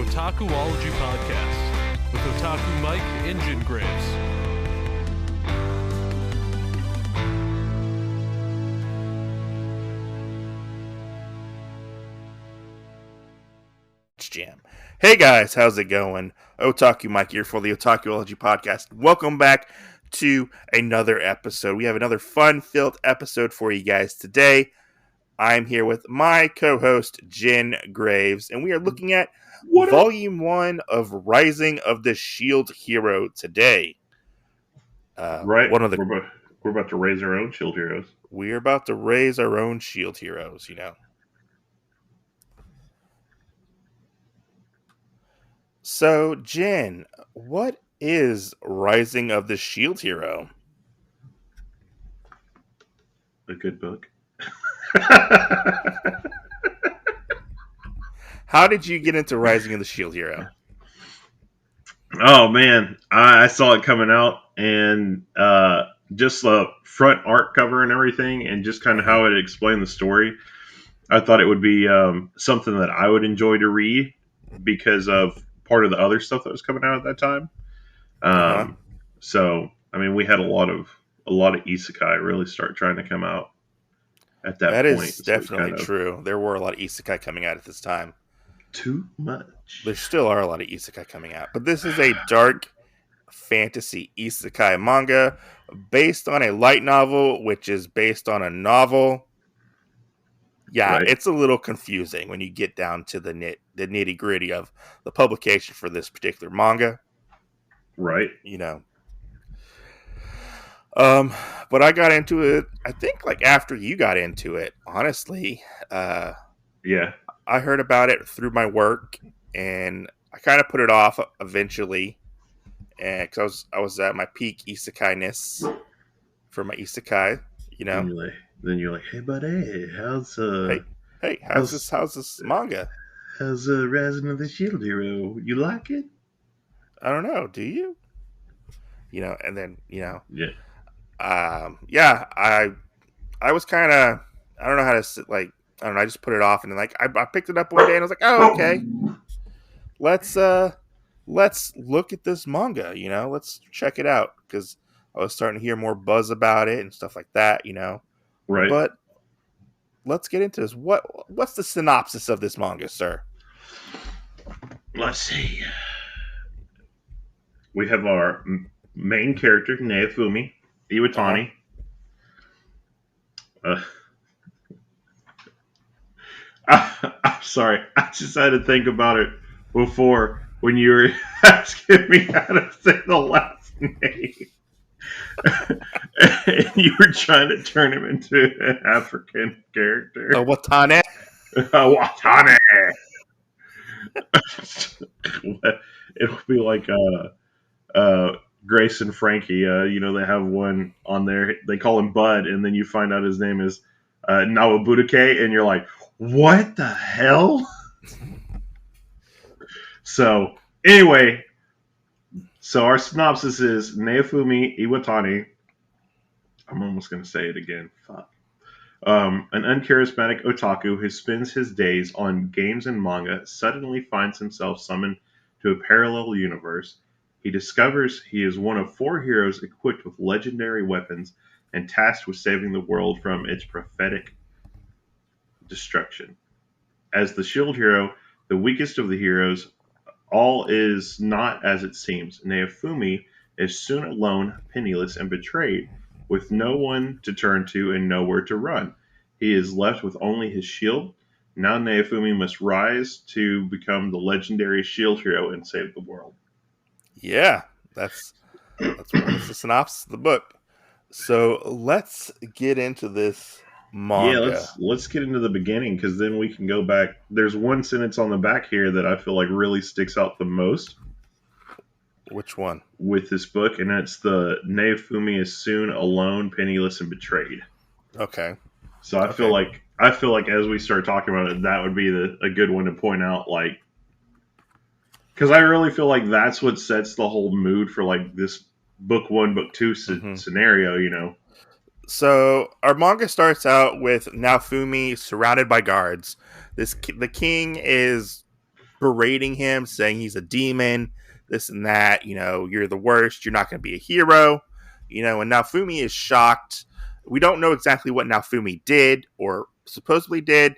Otakuology Podcast with Otaku Mike and Jin Graves. Jam. Hey guys, how's it going? Otaku Mike here for the Otakuology Podcast. Welcome back to another episode. We have another fun-filled episode for you guys today. I'm here with my co-host, Jin Graves, and we are looking at Volume 1 of Rising of the Shield Hero today. Right. We're about to raise our own shield heroes. We're about to raise our own shield heroes, you know. So, Jin, what is Rising of the Shield Hero? A good book. How did you get into Rising of the Shield Hero? Oh man, I saw it coming out, and just the front art cover and everything, and just kind of how it explained the story. I thought it would be something that I would enjoy to read because of part of the other stuff that was coming out at that time. So, I mean, we had a lot of isekai really start trying to come out at that point. That is definitely true. There were a lot of isekai coming out at this time. Too much. There still are a lot of isekai coming out, but this is a dark fantasy isekai manga based on a light novel, which is based on a novel. Yeah, right. It's a little confusing when you get down to the nitty gritty of the publication for this particular manga. Right. You know. But I got into it, I think, like after you got into it, honestly. Yeah. I heard about it through my work, and I kind of put it off eventually, and because I was at my peak isekai-ness for my isekai, you know. Then you're like, hey buddy, how's this manga? How's Rising of the Shield Hero? You like it? I don't know. Do you? You know, and then Yeah. I was kind of, I don't know how to sit, like. I don't know, I just put it off, and then I picked it up one day and I was like, oh, okay. Let's look at this manga, you know, let's check it out, because I was starting to hear more buzz about it and stuff like that, you know. Right. But let's get into this. What's the synopsis of this manga, sir? Let's see. We have our main character, Naofumi Iwatani. I'm sorry. I just had to think about it before when you were asking me how to say the last name. And you were trying to turn him into an African character. Watane. Watane. It'll be like Grace and Frankie. You know, they have one on there. They call him Bud, and then you find out his name is Nawabuduke, and you're like, what the hell? So, anyway, our synopsis is Naofumi Iwatani. I'm almost going to say it again. Fuck. An uncharismatic otaku who spends his days on games and manga suddenly finds himself summoned to a parallel universe. He discovers he is one of 4 heroes equipped with legendary weapons and tasked with saving the world from its prophetic destruction. As the shield hero, the weakest of the heroes, all is not as it seems. Naofumi is soon alone, penniless, and betrayed, with no one to turn to and nowhere to run. He is left with only his shield. Now Naofumi must rise to become the legendary shield hero and save the world. Yeah, that's the synopsis of the book. So let's get into this manga. Yeah, let's get into the beginning, because then we can go back. There's one sentence on the back here that I feel like really sticks out the most. Which one? With this book, and that's the Naofumi is soon alone, penniless, and betrayed. Okay. So I feel like as we start talking about it, that would be a good one to point out, like, because I really feel like that's what sets the whole mood for like this book 1, book 2 scenario, you know. So our manga starts out with Naofumi surrounded by guards. The king is berating him, saying he's a demon, this and that. You're the worst. You're not going to be a hero. And Naofumi is shocked. We don't know exactly what Naofumi did or supposedly did.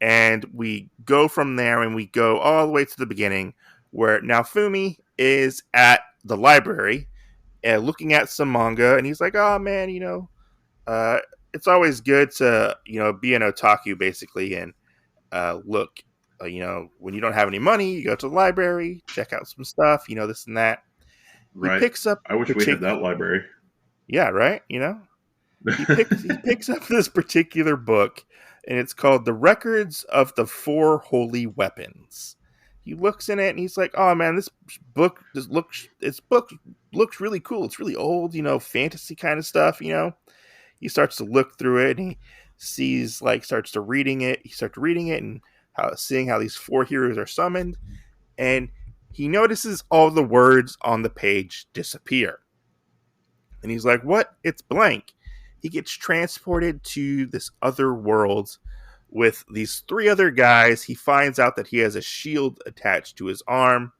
And we go from there and we go all the way to the beginning where Naofumi is at the library looking at some manga. And he's like, oh, man, uh, it's always good to, be an otaku basically and look. When you don't have any money, you go to the library, check out some stuff, this and that. He Right. picks up I wish we had that library. Yeah, right. He picks up this particular book, and it's called "The Records of the Four Holy Weapons." He looks in it, and he's like, "Oh man, this book looks really cool. It's really old, fantasy kind of stuff." He starts to look through it, and he sees starts to reading it. He starts reading it, and seeing how these four heroes are summoned, and he notices all the words on the page disappear. And he's like, what? It's blank. He gets transported to this other world with these three other guys. He finds out that he has a shield attached to his arm.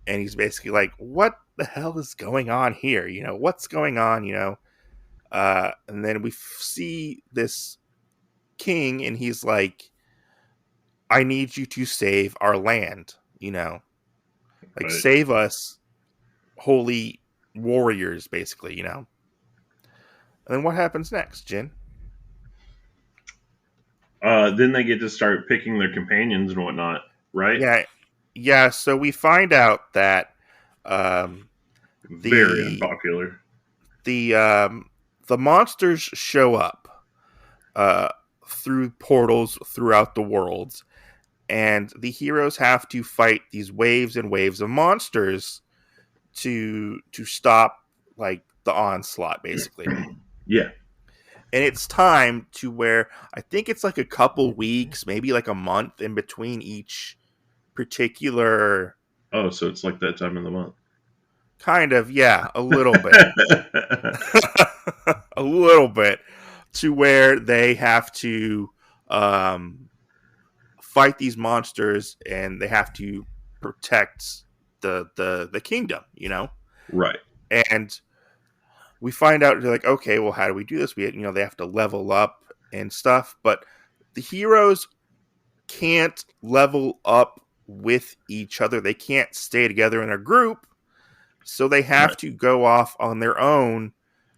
And he's basically like, what the hell is going on here? What's going on? And then we see this king, and he's like, I need you to save our land. Right. Save us, holy warriors, basically, And then what happens next, Jin? Then they get to start picking their companions and whatnot, right? Yeah. So we find out that Very the unpopular. the monsters show up through portals throughout the worlds, and the heroes have to fight these waves and waves of monsters to stop the onslaught, basically. Yeah. And it's time to where I think it's a couple weeks, maybe a month in between each particular. Oh, so it's like that time of the month. Kind of, yeah, a little bit. A little bit. To where they have to fight these monsters, and they have to protect the kingdom, Right. And we find out, they're like, okay, well, how do we do this? They have to level up and stuff, but the heroes can't level up with each other. They can't stay together in a group, so they have Right. to go off on their own.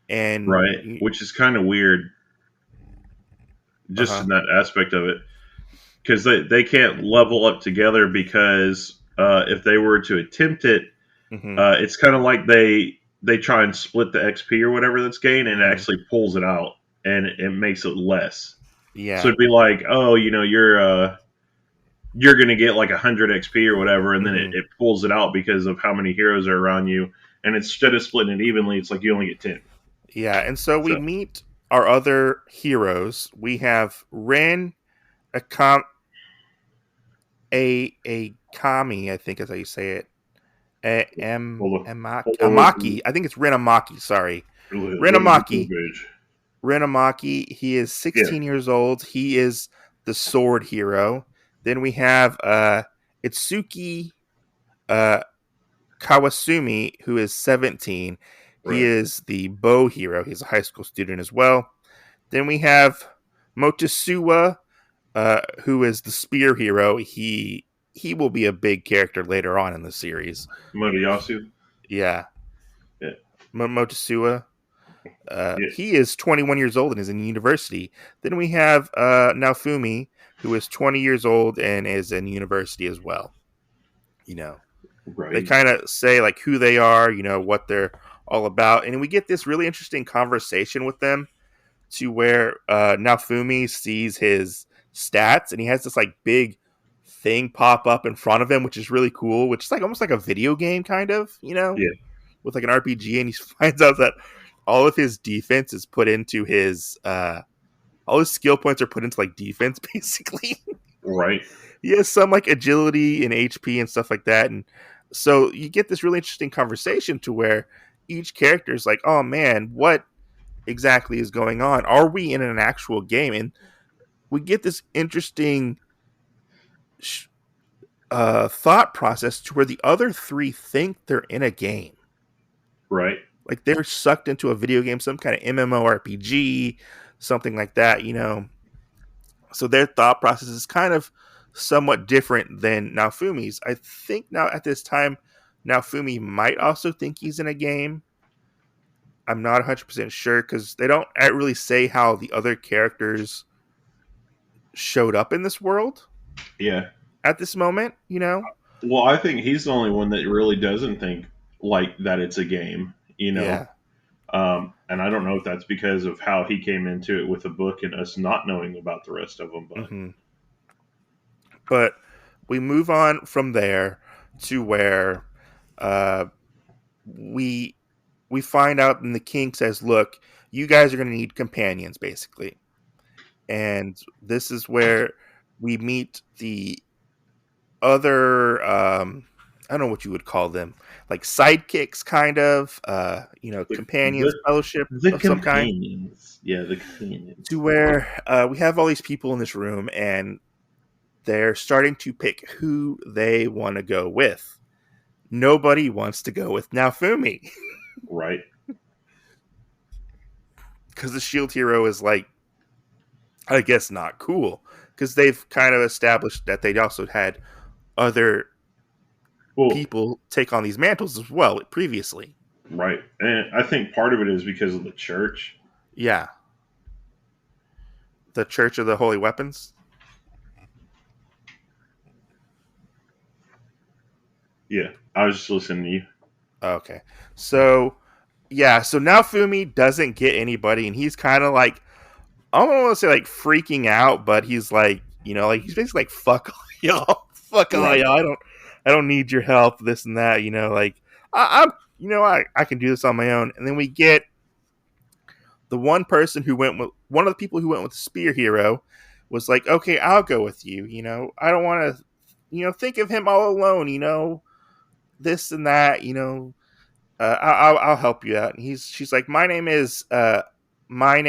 And Right. Which is kind of weird, just in that aspect of it, because they can't level up together because if they were to attempt it, it's kind of like they try and split the XP or whatever that's gained, and it actually pulls it out, and it makes it less. Yeah. So it'd be like, oh, you're going to get 100 XP or whatever, and then it pulls it out because of how many heroes are around you. And instead of splitting it evenly, it's like you only get 10. Yeah, and so we meet our other heroes. We have Ren, Akami, I think is how you say it. Amaki. I think it's Ren Amaki, sorry. Ren Amaki, he is 16 years old. He is the sword hero. Then we have Itsuki Kawasumi, who is 17. Right. He is the bow hero. He's a high school student as well. Then we have Motosuwa, who is the spear hero. He will be a big character later on in the series. Motoyasu? Yeah. Motosuwa. Yeah. He is 21 years old and is in university. Then we have Naofumi, who is 20 years old and is in university as well. Right. They kind of say who they are, what they're all about. And we get this really interesting conversation with them to where Naofumi sees his stats, and he has this big thing pop up in front of him, which is really cool, which is almost like a video game kind of, with an RPG. And he finds out that all of his defense is put into his all his skill points are put into defense, basically. Right. He has some agility and HP and stuff like that. And so you get this really interesting conversation to where each character is like, oh man, what exactly is going on? Are we in an actual game? And we get this interesting thought process to where the other three think they're in a game. Right. Like they're sucked into a video game, some kind of MMORPG, something like that, So their thought process is kind of somewhat different than Naofumi's. I think now at this time, Naofumi might also think he's in a game. I'm not 100% sure because they don't really say how the other characters showed up in this world Yeah. at this moment. Well, I think he's the only one that really doesn't think like that it's a game, Yeah. And I don't know if that's because of how he came into it with the book and us not knowing about the rest of them, but hmm But we move on from there to where uh, we we find out, and the king says, "Look, you guys are going to need companions, basically." And this is where we meet the other I don't know what you would call them, like sidekicks, kind of, the companions, the, fellowship the of some kind, companions, yeah, the companions, to where we have all these people in this room, and they're starting to pick who they want to go with. Nobody wants to go with Naofumi right? because the shield hero is like, I guess, not cool, because they've kind of established that they also had other Well, people take on these mantles as well previously. right, and I think part of it is because of the church. Yeah, the Church of the Holy Weapons. Yeah, I was just listening to you. Okay, so yeah, so now Fumi doesn't get anybody, and he's kind of like, I don't want to say like freaking out, but he's like, like he's basically like, "Fuck all y'all, fuck all Right. y'all. I don't need your help. This and that. Like I'm, I can do this on my own." And then we get the one person who went with one of the people who went with the spear hero was like, "Okay, I'll go with you. I don't want to, think of him all alone. This and that. I'll help you out." And she's like, "My name is Mine.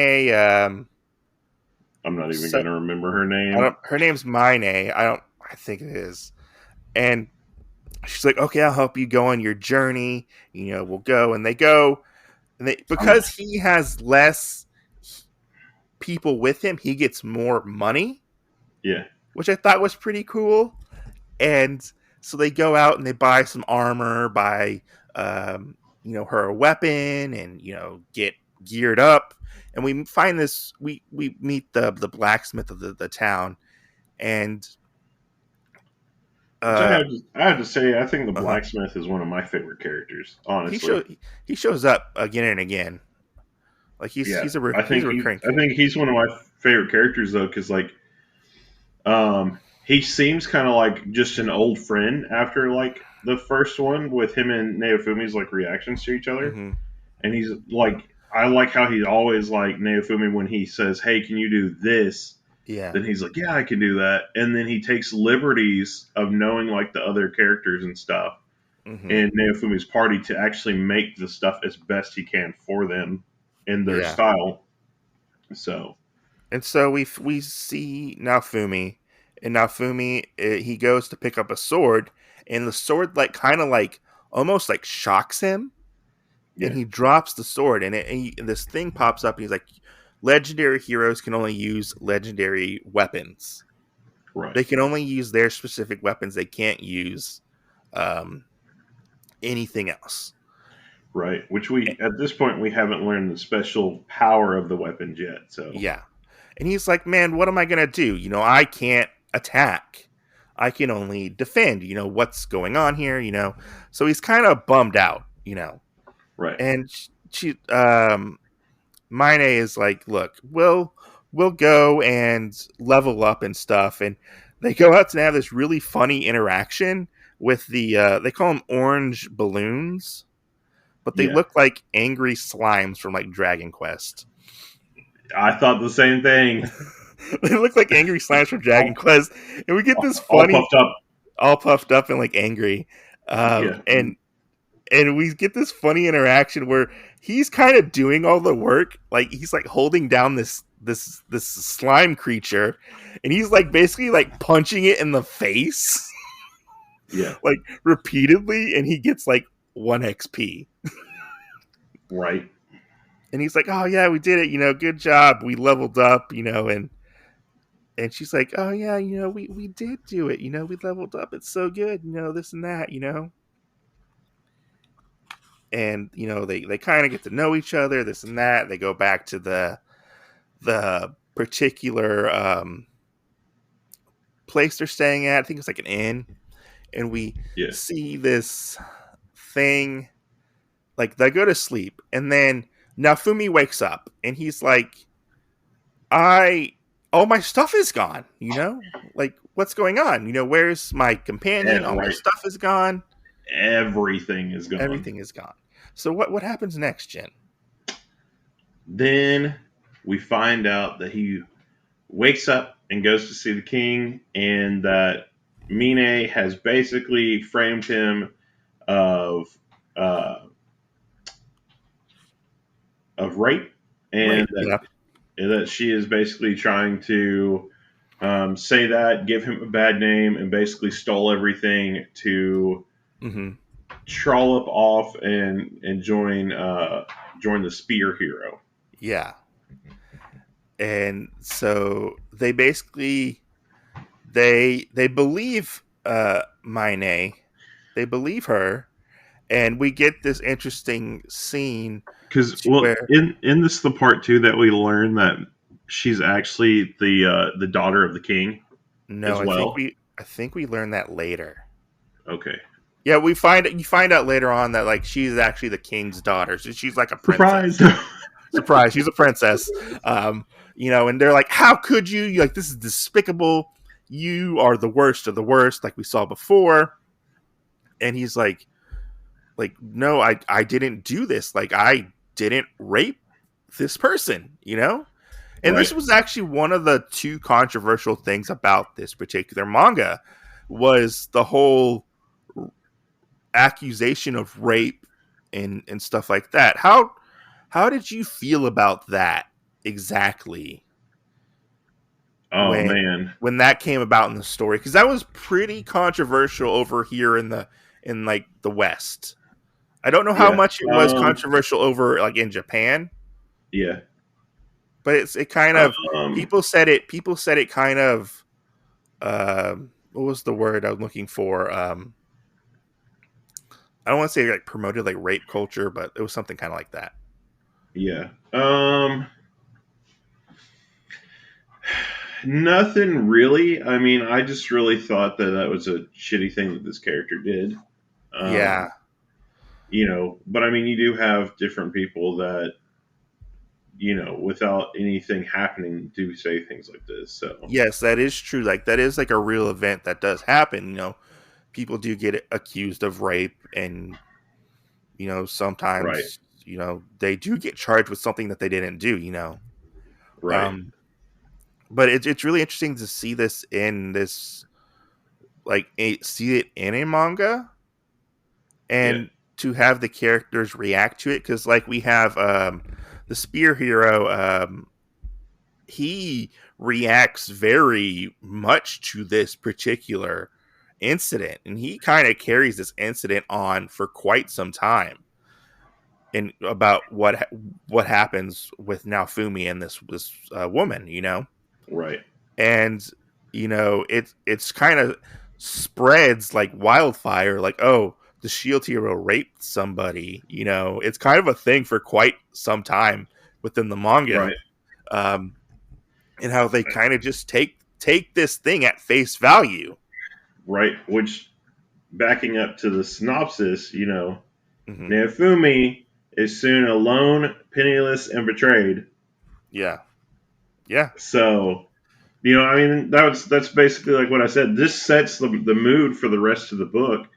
I'm not even So, going to remember her name. her name's Mine. I think it is." And she's like, "Okay, I'll help you go on your journey. We'll go." And they go, and I'm, because he has less people with him, he gets more money, yeah, which I thought was pretty cool. And so they go out and they buy some armor, buy her a weapon, and get geared up. And we find this. We meet the blacksmith of the town, and which uh, I have to say, I think the uh blacksmith is one of my favorite characters. he Honestly, show he shows up again and again. Like yeah, he's a recurring I think he's one of my favorite characters though, because like he seems kind of like just an old friend after like the first one with him and Naofumi's like reactions to each other. Mm-hmm. And he's like, I like how he's always like Naofumi when he says, "Hey, can you do this?" Yeah. Then he's like, "Yeah, I can do that." And then he takes liberties of knowing like the other characters and stuff Mm-hmm. in Naofumi's party to actually make the stuff as best he can for them in their Yeah. style. So And so we see Naofumi, and Naofumi, he goes to pick up a sword, and the sword like kind of like almost like shocks him, and yeah, he drops the sword, and this thing pops up, and he's like, "Legendary heroes can only use legendary weapons. right, They can only use their specific weapons. They can't use um, anything else." right. Which we at this point we haven't learned the special power of the weapons yet. So Yeah. And he's like, "Man, what am I going to do? I can't attack. I can only defend. What's going on here, So he's kind of bummed out. right. And Mine is like, "Look, we'll go and level up and stuff." And they go out to have this really funny interaction with they call them orange balloons, but they Yeah, look like angry slimes from like Dragon Quest. I thought the same thing. They look like angry slimes from Dragon All, Quest, and we get this all funny, puffed up. all puffed up and like angry, Yeah, and we get this funny interaction where he's kind of doing all the work, like he's like holding down this slime creature, and he's like basically like punching it in the face. Yeah. like repeatedly, and he gets like 1 XP. Right. And he's like, "Oh yeah, we did it. Good job. We leveled up. And she's like, "Oh yeah, we did do it. We leveled up. It's so good. This and that. And they kind of get to know each other. This and that. They go back to the particular place they're staying at. I think it's like an inn, and we Yeah. see this thing. Like they go to sleep, and then Nafumi wakes up, and he's like, all my stuff is gone, Like, what's going on? Where's my companion? All my Right. stuff is gone. Everything is gone. Everything is gone. So what happens next, Jen? Then we find out that he wakes up and goes to see the king, and that Mine has basically framed him of uh, of rape, and Right. Yeah. that she is basically trying to say that, give him a bad name, and basically stole everything to Hmm. trollop off and join the spear hero. Yeah. And so they basically they believe Mine. They believe her, and we get this interesting scene Because to well, where in this the part too that we learn that she's actually the daughter of the king no, as well. I think we learn that later. Okay, Yeah, you find out later on that like she's actually the king's daughter. So she's like a surprise! princess. Surprise, she's a princess. And they're like, "How could you? You're like, this is despicable. You are the worst of the worst, like we saw before." And he's like, "No, I didn't do this. Like I didn't rape this person. And Right, this was actually one of the two controversial things about this particular manga was the whole accusation of rape and stuff like that. How did you feel about that exactly oh when man, when that came about in the story? Because that was pretty controversial over here in like the West. I don't know how yeah, much it was controversial over like in Japan, yeah. but it kind of Um, people said it kind of what was the word I was looking for? I don't want to say like promoted like rape culture, but it was something kind of like that. yeah. Nothing really. I mean, I just really thought that that was a shitty thing that this character did. Yeah. Um, but I mean, you do have different people that without anything happening, do say things like this. So, Yes, that is true. Like that is like a real event that does happen. People do get accused of rape, and right, sometimes they do get charged with something that they didn't do. right, Um, but it's really interesting to see this in this see it in a manga yeah, and to have the characters react to it because like we have the spear hero he reacts very much to this particular incident, and he kind of carries this incident on for quite some time and about what happens with Naofumi and this woman. right, And it's kind of spreads like wildfire, like, oh, the shield hero raped somebody. It's kind of a thing for quite some time within the manga. right, um and how they kind of just take this thing at face value. right. Which, backing up to the synopsis, Hmm. Naofumi is soon alone, penniless, and betrayed. Yeah, yeah. So, I mean, that's basically like what I said. This sets the mood for the rest of the book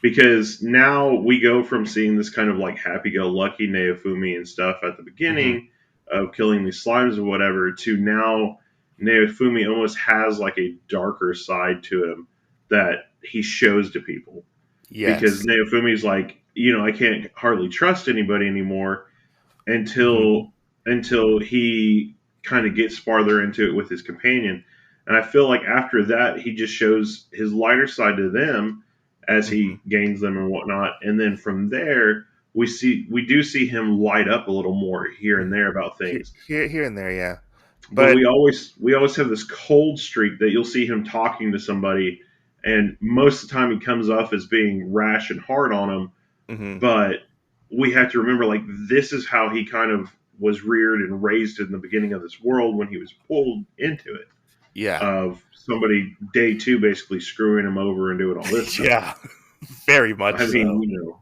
because now we go from seeing this kind of like happy-go-lucky Naofumi and stuff at the Hmm. beginning of killing these slimes or whatever to now Naofumi almost has like a darker side to him that he shows to people because Yes. Naofumi's like, I can't hardly trust anybody anymore Hmm. until he kind of gets farther into it with his companion. And I feel like after that, he just shows his lighter side to them, as Hmm. he gains them and whatnot. And then from there, we do see him light up a little more here and there about things. Here and there, yeah. But But we always have this cold streak that you'll see him talking to somebody, and most of the time he comes off as being rash and hard on them. mhm, But we have to remember, like, this is how he kind of was reared and raised in the beginning of this world when he was pulled into it, yeah, of somebody day two basically screwing him over and doing all this stuff. yeah, very much I mean, so.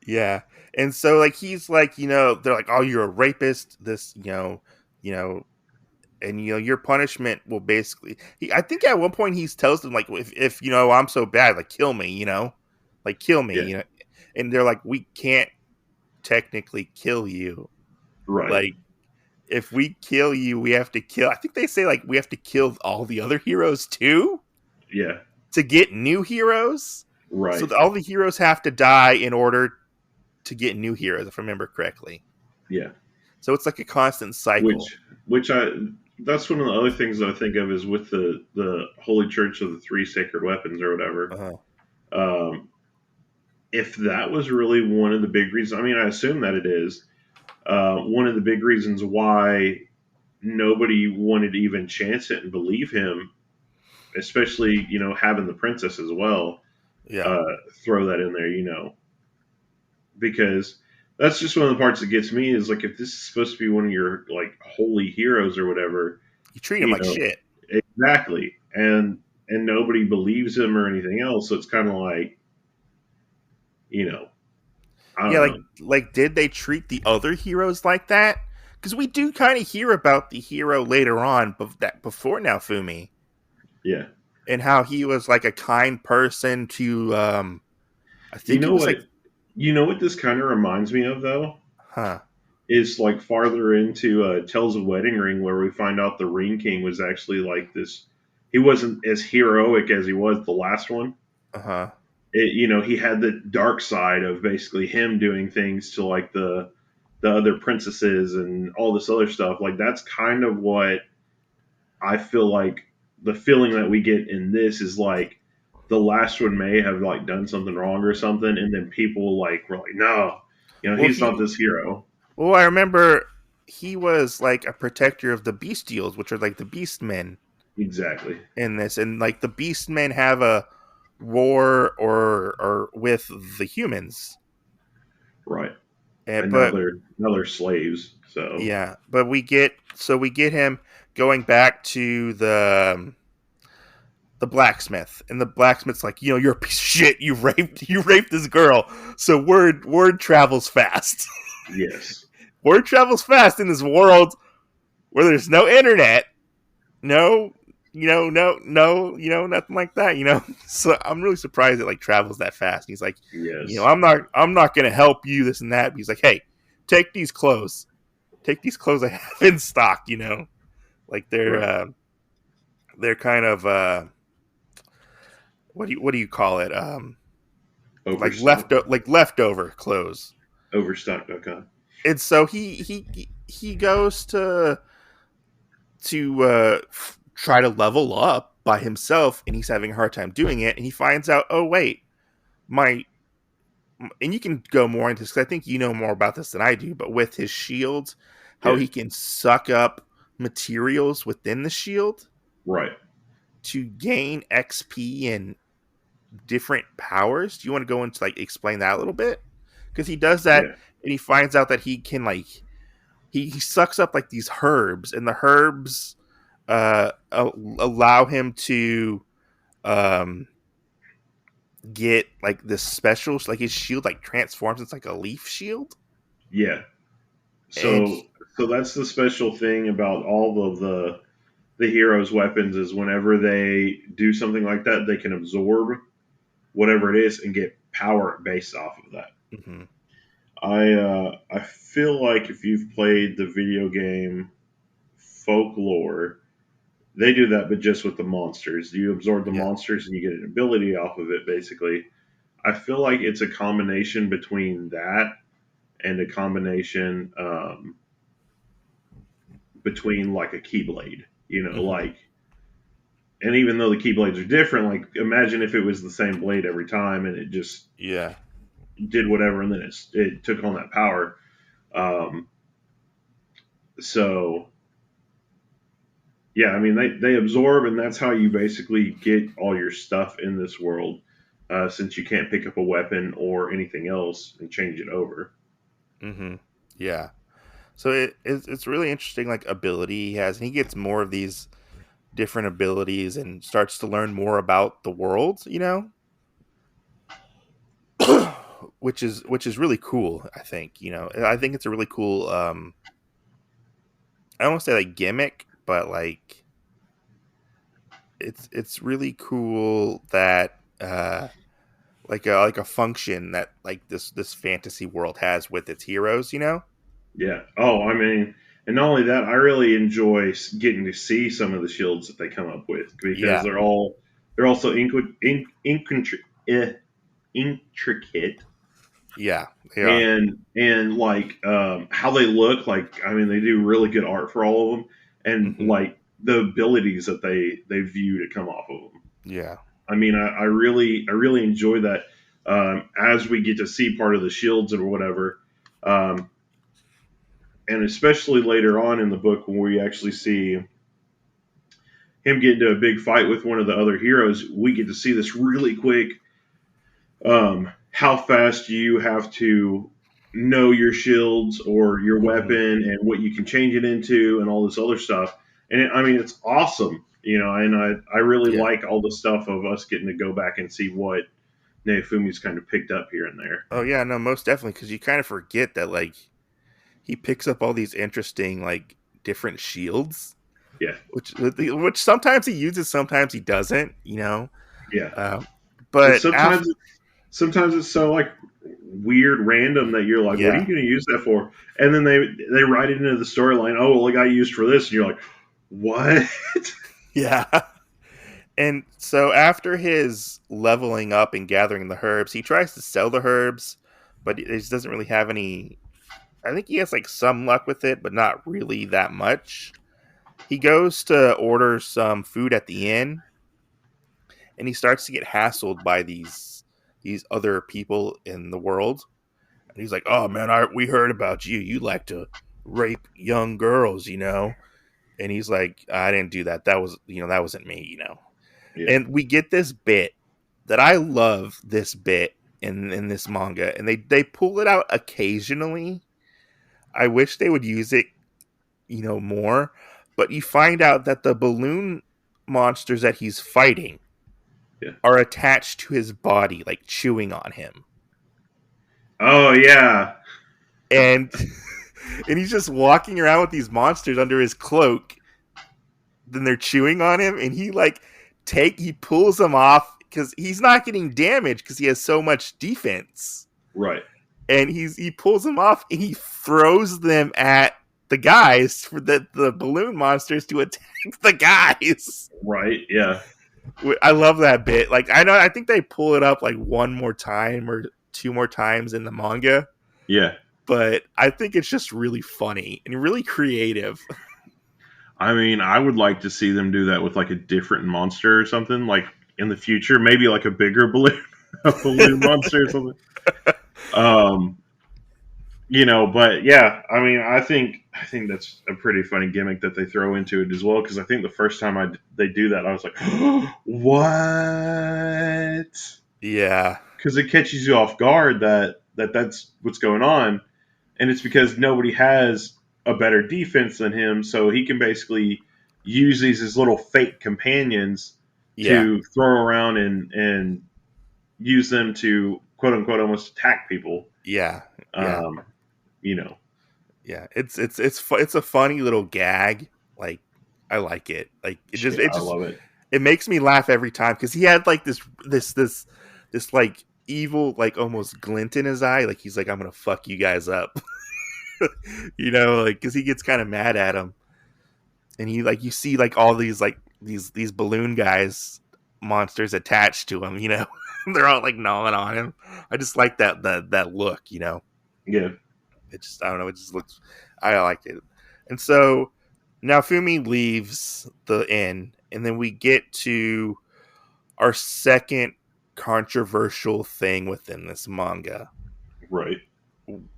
Yeah, and so like he's like they're like, oh, you're a rapist. This you know, and your punishment will basically. I think at one point he tells them like, if I'm so bad, like kill me, like kill me, yeah, and they're like, we can't technically kill you. right, Like if we kill you, we have to kill. I think they say like we have to kill all the other heroes too yeah, to get new heroes. So right, all the heroes have to die in order to get new heroes, if I remember correctly. yeah. So it's like a constant cycle. Which I that's one of the other things that I think of is with the Holy Church of the Three Sacred Weapons or whatever. Uh-huh. Um, if that was really one of the big reasons, I mean, I assume that it is one of the big reasons why nobody wanted to even chance it and believe him, especially having the princess as well. Yeah. Uh, throw that in there, because that's just one of the parts that gets me is like if this is supposed to be one of your like holy heroes or whatever, You treat him you like know, shit. exactly, and nobody believes him or anything else, so it's kind of like you know, I Yeah, don't know, like did they treat the other heroes like that? Because we do kind of hear about the hero later on, but that before Naofumi, yeah. and how he was like a kind person to I You think it know was what? like You know what this kind of reminds me of though huh. is like farther into Tales of Wedding Ring, where we find out the Ring King was actually like this. He wasn't as heroic as he was the last one. Uh-huh. He had the dark side of basically him doing things to like the other princesses and all this other stuff. Like that's kind of what I feel like the feeling that we get in this is like the last one may have like done something wrong or something, and then people like were like, no, Well he's he not this hero. well I remember he was like a protector of the bestials, which are like the beast men Exactly. in this, and like the beast men have a war or with the humans. Right. And, And now but they're slaves. So yeah, but we get him going back to the blacksmith, and the blacksmith's like, you're a piece of shit. You raped this girl. So word travels fast. yes. Word travels fast in this world where there's no internet, no, nothing like that. So I'm really surprised it like travels that fast. He's like, Yes. I'm not gonna help you this and that. But he's like, hey, take these clothes. Take these clothes I have in stock. Like Right. they're kind of what do you call it? Overstock. Like leftover clothes. Overstock.com. And so he goes to try to level up by himself, and he's having a hard time doing it. And he finds out, oh wait, my and you can go more into this because I think you know more about this than I do. But with his shield, how Yeah. he can suck up materials within the shield Right. to gain XP and different powers. Do you want to go into like explain that a little bit? Because he does that, Yeah. and he finds out that he can like he sucks up like these herbs, and the herbs allow him to um get like this special, like his shield like transforms into like a leaf shield, Yeah. and So that's the special thing about all of the hero's weapons is whenever they do something like that, they can absorb whatever it is and get power based off of that. mhm, I feel like if you've played the video game Folklore, they do that, but just with the monsters. You absorb the yeah, monsters and you get an ability off of it. Basically, I feel like it's a combination between that and a combination between like a keyblade. mhm, Like and even though the keyblades are different, like imagine if it was the same blade every time and it just Yeah. did whatever, and then it took on that power. Um, so yeah, I mean they absorb, and that's how you basically get all your stuff in this world, since you can't pick up a weapon or anything else and change it over. Mm-hmm. Yeah. So it's really interesting, like ability he has, and he gets more of these different abilities and starts to learn more about the world. Which is really cool. I think I think it's a really cool. I don't want to say like gimmick, but like it's really cool that like a function that like this fantasy world has with its heroes. Yeah. Oh, I mean, and not only that, I really enjoy getting to see some of the shields that they come up with because Yeah. they're also intricate Yeah, they are. and like how they look. Like I mean, they do really good art for all of them, and Hmm. like the abilities that they view to come off of them. Yeah. I mean, I really enjoy that, as we get to see part of the shields or whatever. Um, and especially later on in the book when we actually see him get into a big fight with one of the other heroes, we get to see this really quick, how fast you have to know your shields or your Hmm. weapon and what you can change it into and all this other stuff. And I mean, it's awesome, and I really Yeah. like all the stuff of us getting to go back and see what Neofumi's kind of picked up here and there. Oh yeah, no, most definitely, because you kind of forget that like he picks up all these interesting like different shields, Yeah, which sometimes he uses, sometimes he doesn't. yeah. Um, And but after, sometimes it's so like weird, random that you're like, what are you yeah, going to use that for? And then they write it into the storyline. Oh, well, it got used for this, and you're like, what? yeah. And so after his leveling up and gathering the herbs, he tries to sell the herbs, but he just doesn't really have any. I think he has like some luck with it, but not really that much. He goes to order some food at the inn, and he starts to get hassled by these other people in the world. And he's like, "Oh man, we heard about you. You like to rape young girls." And he's like, "I didn't do that. That wasn't me." Yeah, And we get this bit that I love this bit in this manga, and they pull it out occasionally. I wish they would use it more. But you find out that the balloon monsters that he's fighting yeah. are attached to his body, like chewing on him. Oh yeah, And and he's just walking around with these monsters under his cloak. Then they're chewing on him, and he pulls them off because he's not getting damaged because he has so much defense. right, And he pulls them off and he throws them at the guys for the balloon monsters to attack the guys. right. Yeah, I love that bit. Like I think they pull it up like one more time or two more times in the manga, yeah. but I think it's just really funny and really creative. I mean, I would like to see them do that with like a different monster or something, like in the future, maybe like a bigger balloon, a balloon monster or something. Um, but yeah, I mean, I think that's a pretty funny gimmick that they throw into it as well. Because I think the first time they do that, I was like, what? Yeah, Because it catches you off guard that's what's going on, and it's because nobody has a better defense than him, so he can basically use these as little fake companions yeah, to throw around and use them to quote unquote almost attack people. yeah, yeah, Um, you know, yeah. It's a funny little gag. Like I like it. Like it just shit, it I just love it. it makes me laugh every time because he had like this like evil like almost glint in his eye. Like he's like, I'm gonna fuck you guys up. Like because he gets kind of mad at him, and he like you see like all these like these balloon guys monsters attached to him. They're all like gnawing on him. I just like that look. Yeah, It just I don't know, it just looks I like it. And so now Fumi leaves the inn and then we get to our second controversial thing within this manga. Right.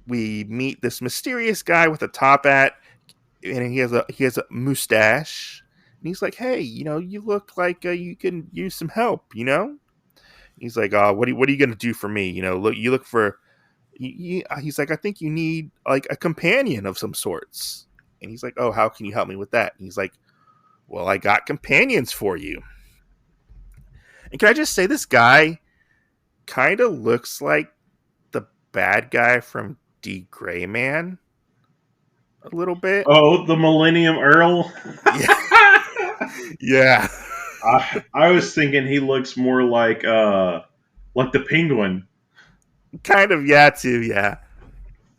We meet this mysterious guy with a top hat, and he has a mustache. And he's like, "Hey, you look like you can use some help." He's like, what are you gonna do for me? You look for." He's like, "I think you need like a companion of some sorts." And he's like, "Oh, how can you help me with that?" And he's like, "Well, I got companions for you." And can I just say, this guy kind of looks like the bad guy from D. Gray Man a little bit. Oh, the Millennium Earl. Yeah, yeah, I was thinking he looks more like the Penguin. kind of. Yeah, too. Yeah,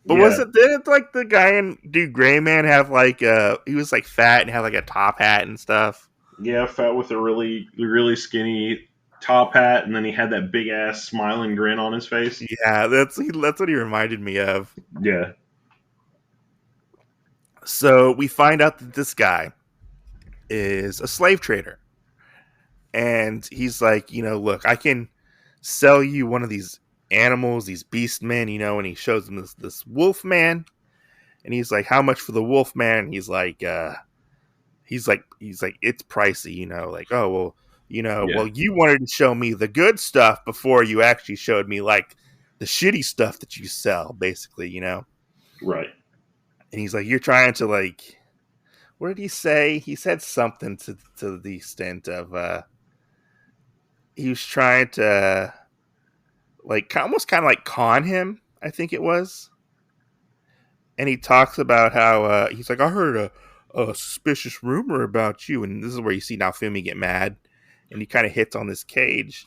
but Yeah, didn't like the guy in Do Gray Man have like he was like fat and had like a top hat and stuff? yeah, fat with a really skinny top hat, and then he had that big ass smiling grin on his face. Yeah, that's what he reminded me of. Yeah, So we find out that this guy is a slave trader, and he's like, look, I can sell you one of these animals, these beast men, and he shows him this wolf man, and he's like, how much for the wolf man? He's like, it's pricey, like, oh well, yeah, well, you wanted to show me the good stuff before you actually showed me like the shitty stuff that you sell, basically. right. And he's like, you're trying to like, what did he say? He said something to the extent of he was trying to like almost kind of like con him, I think it was. And he talks about how he's like, I heard a suspicious rumor about you, and this is where you see Naofumi get mad, and he kind of hits on this cage,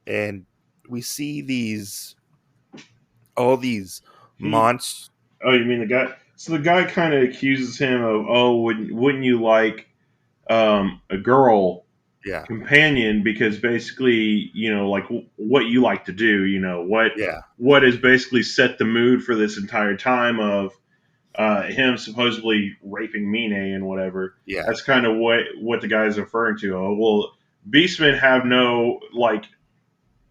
and we see all these He. monsters. Oh, you mean the guy? So the guy kind of accuses him of, oh, wouldn't you like a girl Yeah, companion, because basically, like what you like to do, yeah, what has basically set the mood for this entire time of him supposedly raping Mine and whatever. yeah, That's kind of what the guy's referring to. Oh, well, beastmen have no, like,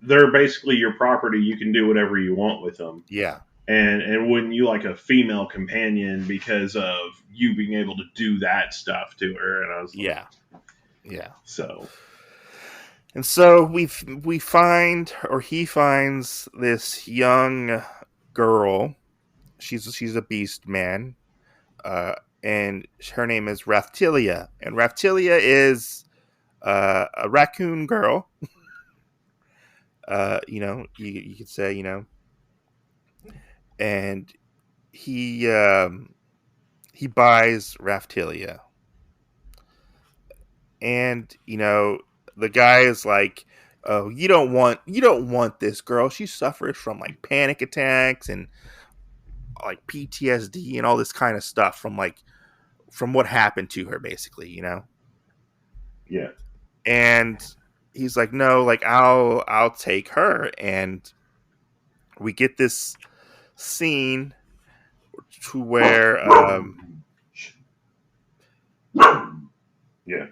they're basically your property. You can do whatever you want with them. yeah, And wouldn't you like a female companion because of you being able to do that stuff to her? And I was like, yeah, yeah. so And so we find, or he finds, this young girl. She's a beast man, uh, and her name is Raphtilia, and Raphtilia is a raccoon girl. You could say, and he he buys Raphtilia, and the guy is like, oh, you don't want this girl. She suffers from like panic attacks and like PTSD and all this kind of stuff from what happened to her, basically. yeah, And he's like, no, like I'll take her. And we get this scene to where yeah.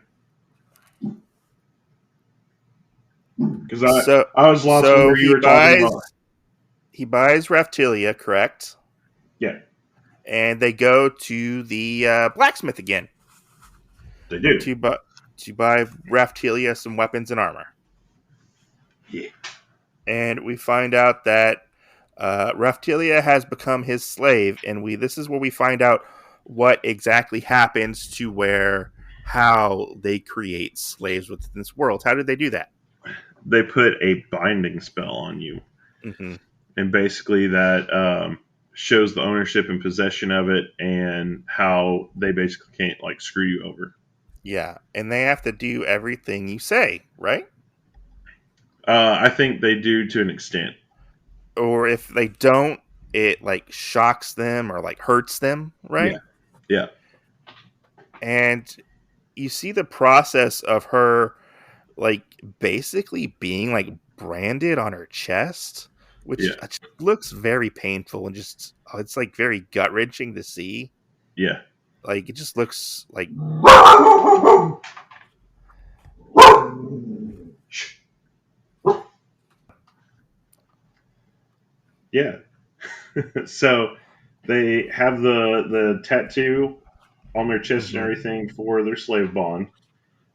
Because so I was lost so whenever you were talking about. he buys Raphtilia, correct? Yeah, And they go to the blacksmith again they do. to buy Raphtilia some weapons and armor. Yeah, And we find out that Raphtilia has become his slave, and this is where we find out what exactly happens to how they create slaves within this world. How did they do that? they put a binding spell on you, Hmm. and basically that shows the ownership and possession of it, and how they basically can't like screw you over. Yeah, and they have to do everything you say, right? I think they do to an extent. Or if they don't, it like shocks them or like hurts them, Yeah, right? yeah, And you see the process of her like basically being like branded on her chest, which yeah, looks very painful and just it's like very gut wrenching to see. yeah. Like it just looks like Yeah. So they have the tattoo on their chest and Hmm. everything for their slave bond.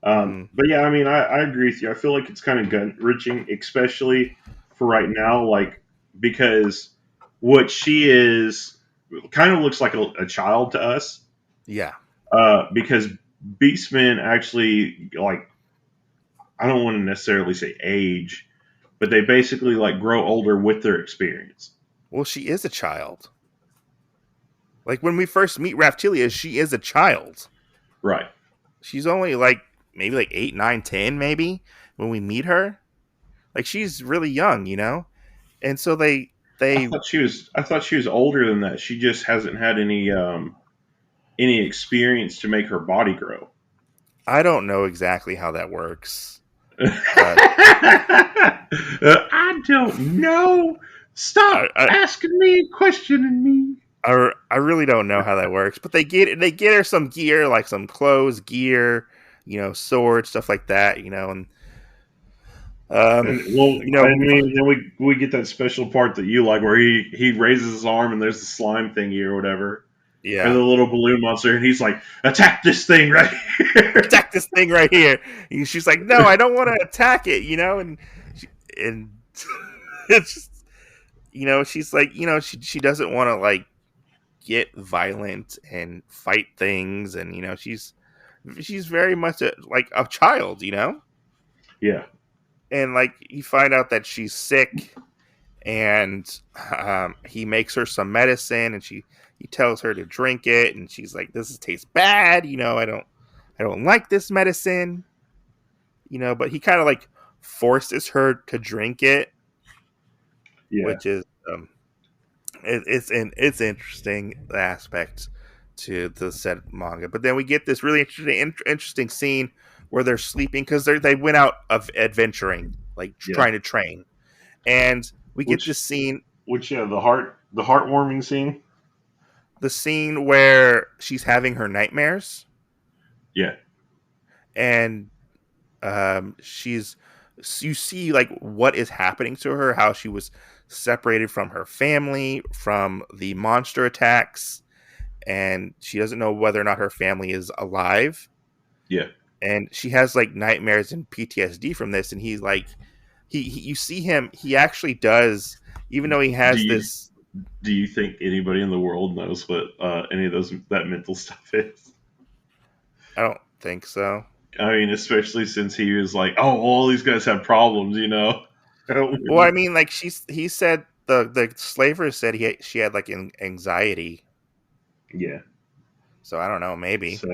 Hmm. But yeah, I mean, I agree with you. I feel like it's kind of gut wrenching, especially for right now, like because what she is kind of looks like a child to us. Yeah. Because Beastmen actually like I don't want to necessarily say age, but they basically like grow older with their experience. Well, she is a child. Like when we first meet Raftilia, she is a child. Right. She's only like maybe like 8, 9, 10, maybe when we meet her. Like she's really young, you know. And so they I thought she was older than that. She just hasn't had any experience to make her body grow. I don't know exactly how that works, but I don't know. I, Stop I asking me, questioning me. I really don't know how that works. But they get her some gear, like some clothes, gear, sword, stuff like that, and um, And well, you know, I mean, then we get that special part that you like, where he raises his arm and there's the slime thingy or whatever, or the yeah, little balloon monster, and he's like, "Attack this thing right here!" attack this thing right here. And she's like, no, I don't want to attack it, and it's just, she's like, she doesn't want to like get violent and fight things, and she's very much like a child, Yeah, and like you find out that she's sick, and he makes her some medicine, and he tells her to drink it, and she's like, this tastes bad, I don't like this medicine, but he kind of like forces her to drink it, yeah, which is it's interesting aspect to the said manga. But then we get this really interesting scene where they're sleeping because they went out of adventuring, like yeah. trying to train, and we get Which this scene, yeah, the heartwarming scene. the scene where she's having her nightmares, Yeah, and she's you see like what is happening to her, how she was separated from her family from the monster attacks, and she doesn't know whether or not her family is alive, yeah. and she has like nightmares and PTSD from this, and he's like you see him, he actually does, even though he Do has you this. do you think anybody in the world knows what any of that mental stuff is? I don't think so. I mean, especially since he was like, "Oh, all these guys have problems," you know. Well, I mean, like he said, the slaver said she had like anxiety, Yeah. so I don't know, maybe. So,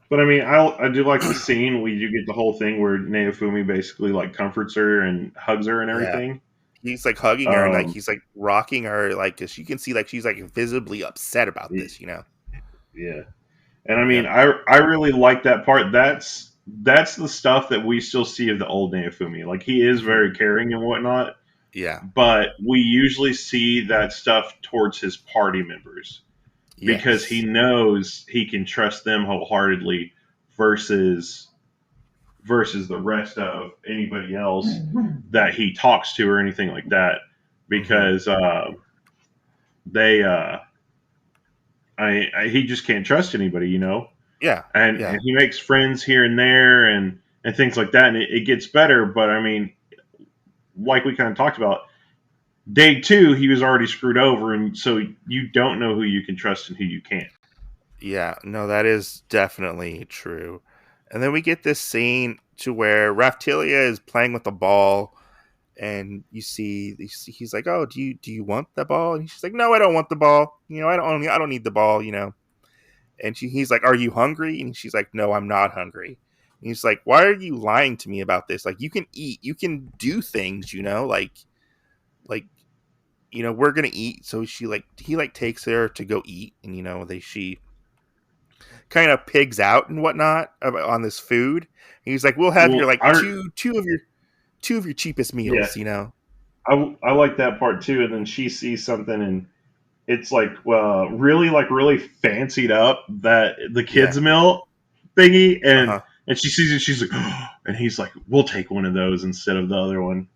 but I mean, I do like the scene where you get the whole thing where Naofumi basically like comforts her and hugs her and Yeah, everything. he's like hugging her, and like Um, he's like rocking her, like, cause you can see like she's like visibly upset about y- this. yeah. And I Yeah. mean, I really like that part. That's the stuff that we still see of the old Naofumi. Like he is Hmm. very caring and whatnot, Yeah. but we usually see that stuff towards his party members because he Yes. knows he can trust them wholeheartedly versus the rest of anybody else that he talks to or anything like that Hmm. because they he just can't trust anybody, you know. Yeah. And Yeah. he makes friends here and there and things like that, and it gets better. But I mean, like we kind of talked about, day two he was already screwed over, and so you don't know who you can trust and who you can't. Yeah. No, that is definitely true. And then we get this scene to where Raftilia is playing with the ball, and he's like, "Oh, do you want the ball?" And she's like, "No, I don't want the ball. I don't need the ball. And he's like, "Are you hungry?" And she's like, "No, I'm not hungry." And he's like, "Why are you lying to me about this? Like, you can eat, you can do things, like we're gonna eat." So he like takes her to go eat, and she kind of pigs out and whatnot on this food. And he's like, "We'll have your Well, like two of your cheapest yeah, meals." I like that part too. And then she sees something and it's like really fancied up that the Yeah. kids meal thingy, Uh and huh. And she sees it. She's like, oh, and he's like, "We'll take one of those instead of the other one."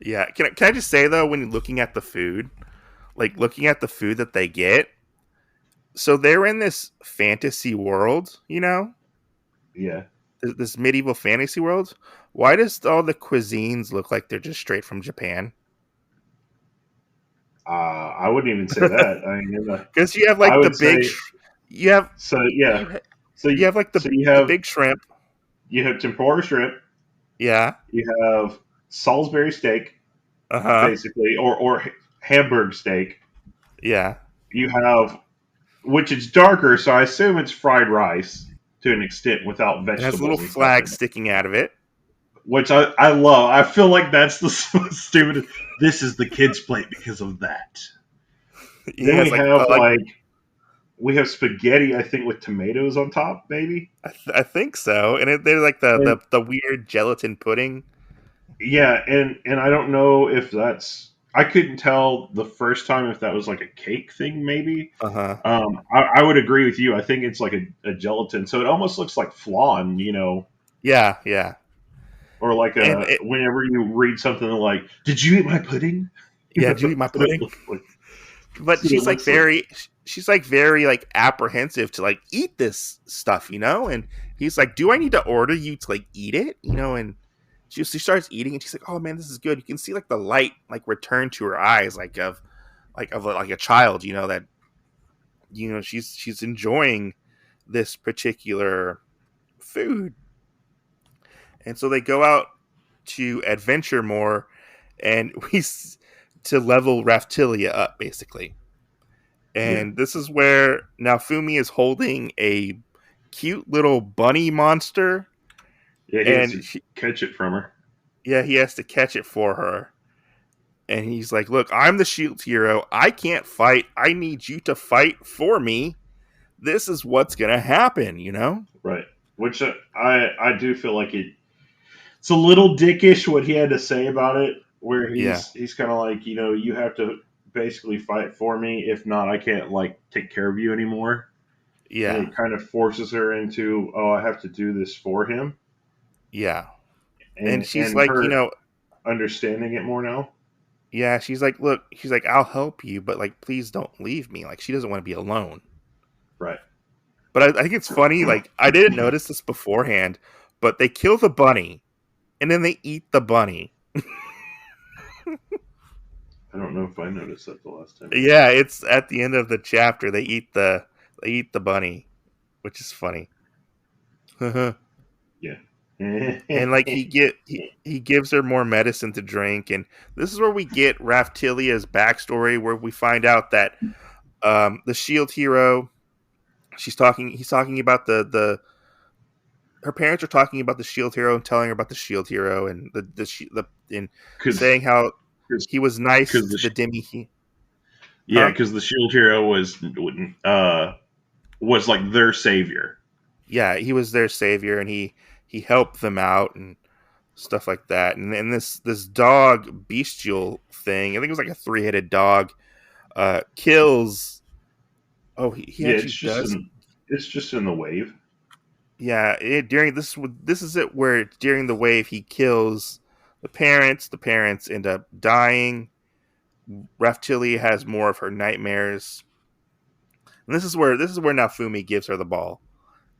Yeah. Can I just say though, when you're looking at the food, like looking at the food that they get, so they're in this fantasy world, Yeah. this medieval fantasy world. Why does all the cuisines look like they're just straight from Japan? I wouldn't even say that. I mean, Because you have I like the would big, say you have so. Yeah. you ha- So you have like so the big shrimp. you have tempura shrimp. Yeah. You have Salisbury steak, Uh huh. basically, or Hamburg steak. Yeah. You have, which is darker, so I assume it's fried rice to an extent without It has a little vegetables and stuff flag in it. sticking out of it. Which I love. I feel like that's the stupidest. This is the kids' plate because of that. Then Yeah, it's we have spaghetti, I think, with tomatoes on top, maybe. I think so, and they're like And the weird gelatin pudding. yeah, and I don't know if that's. I couldn't tell the first time if that was like a cake thing, maybe. Uh huh. I would agree with you. I think it's like a gelatin, so it almost looks like flan, Yeah, yeah, or like and a whenever you read something like, "Did you eat my pudding?" yeah. Do you eat my That's what it pudding? looks like. But That's what it looks like. she's like very like apprehensive to like eat this stuff, and he's like, do I need to order you to like eat it, and she starts eating and she's like, oh man, this is good. You can see like the light like return to her eyes, like a child, that she's enjoying this particular food. And so they go out to adventure more, and to level Raftilia up basically. Yeah, And this is where Naofumi is holding a cute little bunny monster, yeah. He has and to catch it from her. he has to catch it for her. And he's like, "Look, I'm the shield hero. I can't fight. I need you to fight for me. This is what's gonna happen." Right. Which I do feel like it's a little dickish what he had to say about it, where Yeah, he's kind of like, you have to basically fight for me. If not, I can't like take care of you anymore. And yeah, it kind of forces her into, oh, I have to do this for him, yeah. And she's and like, her understanding it more now. yeah, she's like, look, she's like, I'll help you, but like, please don't leave me. Like, she doesn't want to be alone. Right. But I think it's funny. Like, I didn't notice this beforehand, but they kill the bunny and then they eat the bunny. I don't know if I noticed that the last time. Yeah, it's at the end of the chapter. They eat the bunny, which is funny. And Yeah. like he gives her more medicine to drink, and this is where we get Raftilia's backstory, where we find out that the shield hero, he's talking about the her parents are talking about the shield hero and telling her about the shield hero and and Because saying how because he was nice the to the yeah, huh because the shield hero was like their savior. yeah, he was their savior, and he helped them out and stuff like that. And this dog bestial thing, I think it was like a 3-headed dog, kills. Oh, he Yeah, actually does. it's just in the wave. Yeah, during this is it where during the wave he kills the parents. The parents end up dying. Raftilia has more of her nightmares, and this is where Naofumi gives her the ball,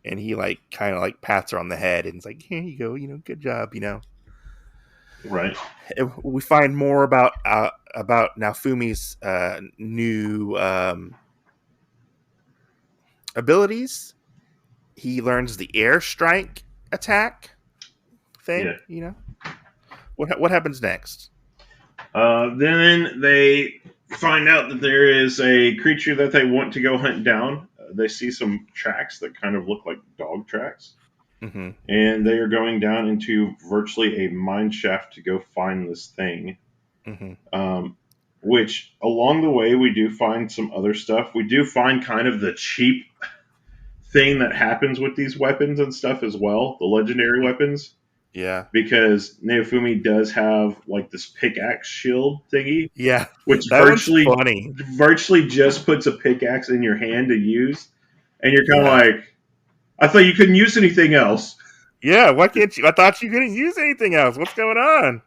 and he like kind of like pats her on the head and is like, "Here you go, good job." Right. And we find more about Naofumi's new abilities. He learns the airstrike attack thing. Yeah. What happens next? Then they find out that there is a creature that they want to go hunt down. They see some tracks that kind of look like dog tracks, Mm-hmm. and they are going down into virtually a mine shaft to go find this thing. Mm-hmm. Um, which along the way we do find some other stuff. We do find kind of the cheap thing that happens with these weapons and stuff as well, the legendary weapons, Yeah. because Neofumi does have like this pickaxe shield thingy, Yeah. which That one's funny. virtually just puts a pickaxe in your hand to use, and you're kind of Yeah. like, I thought you couldn't use anything else. Yeah, why can't you? I thought you couldn't use anything else. What's going on?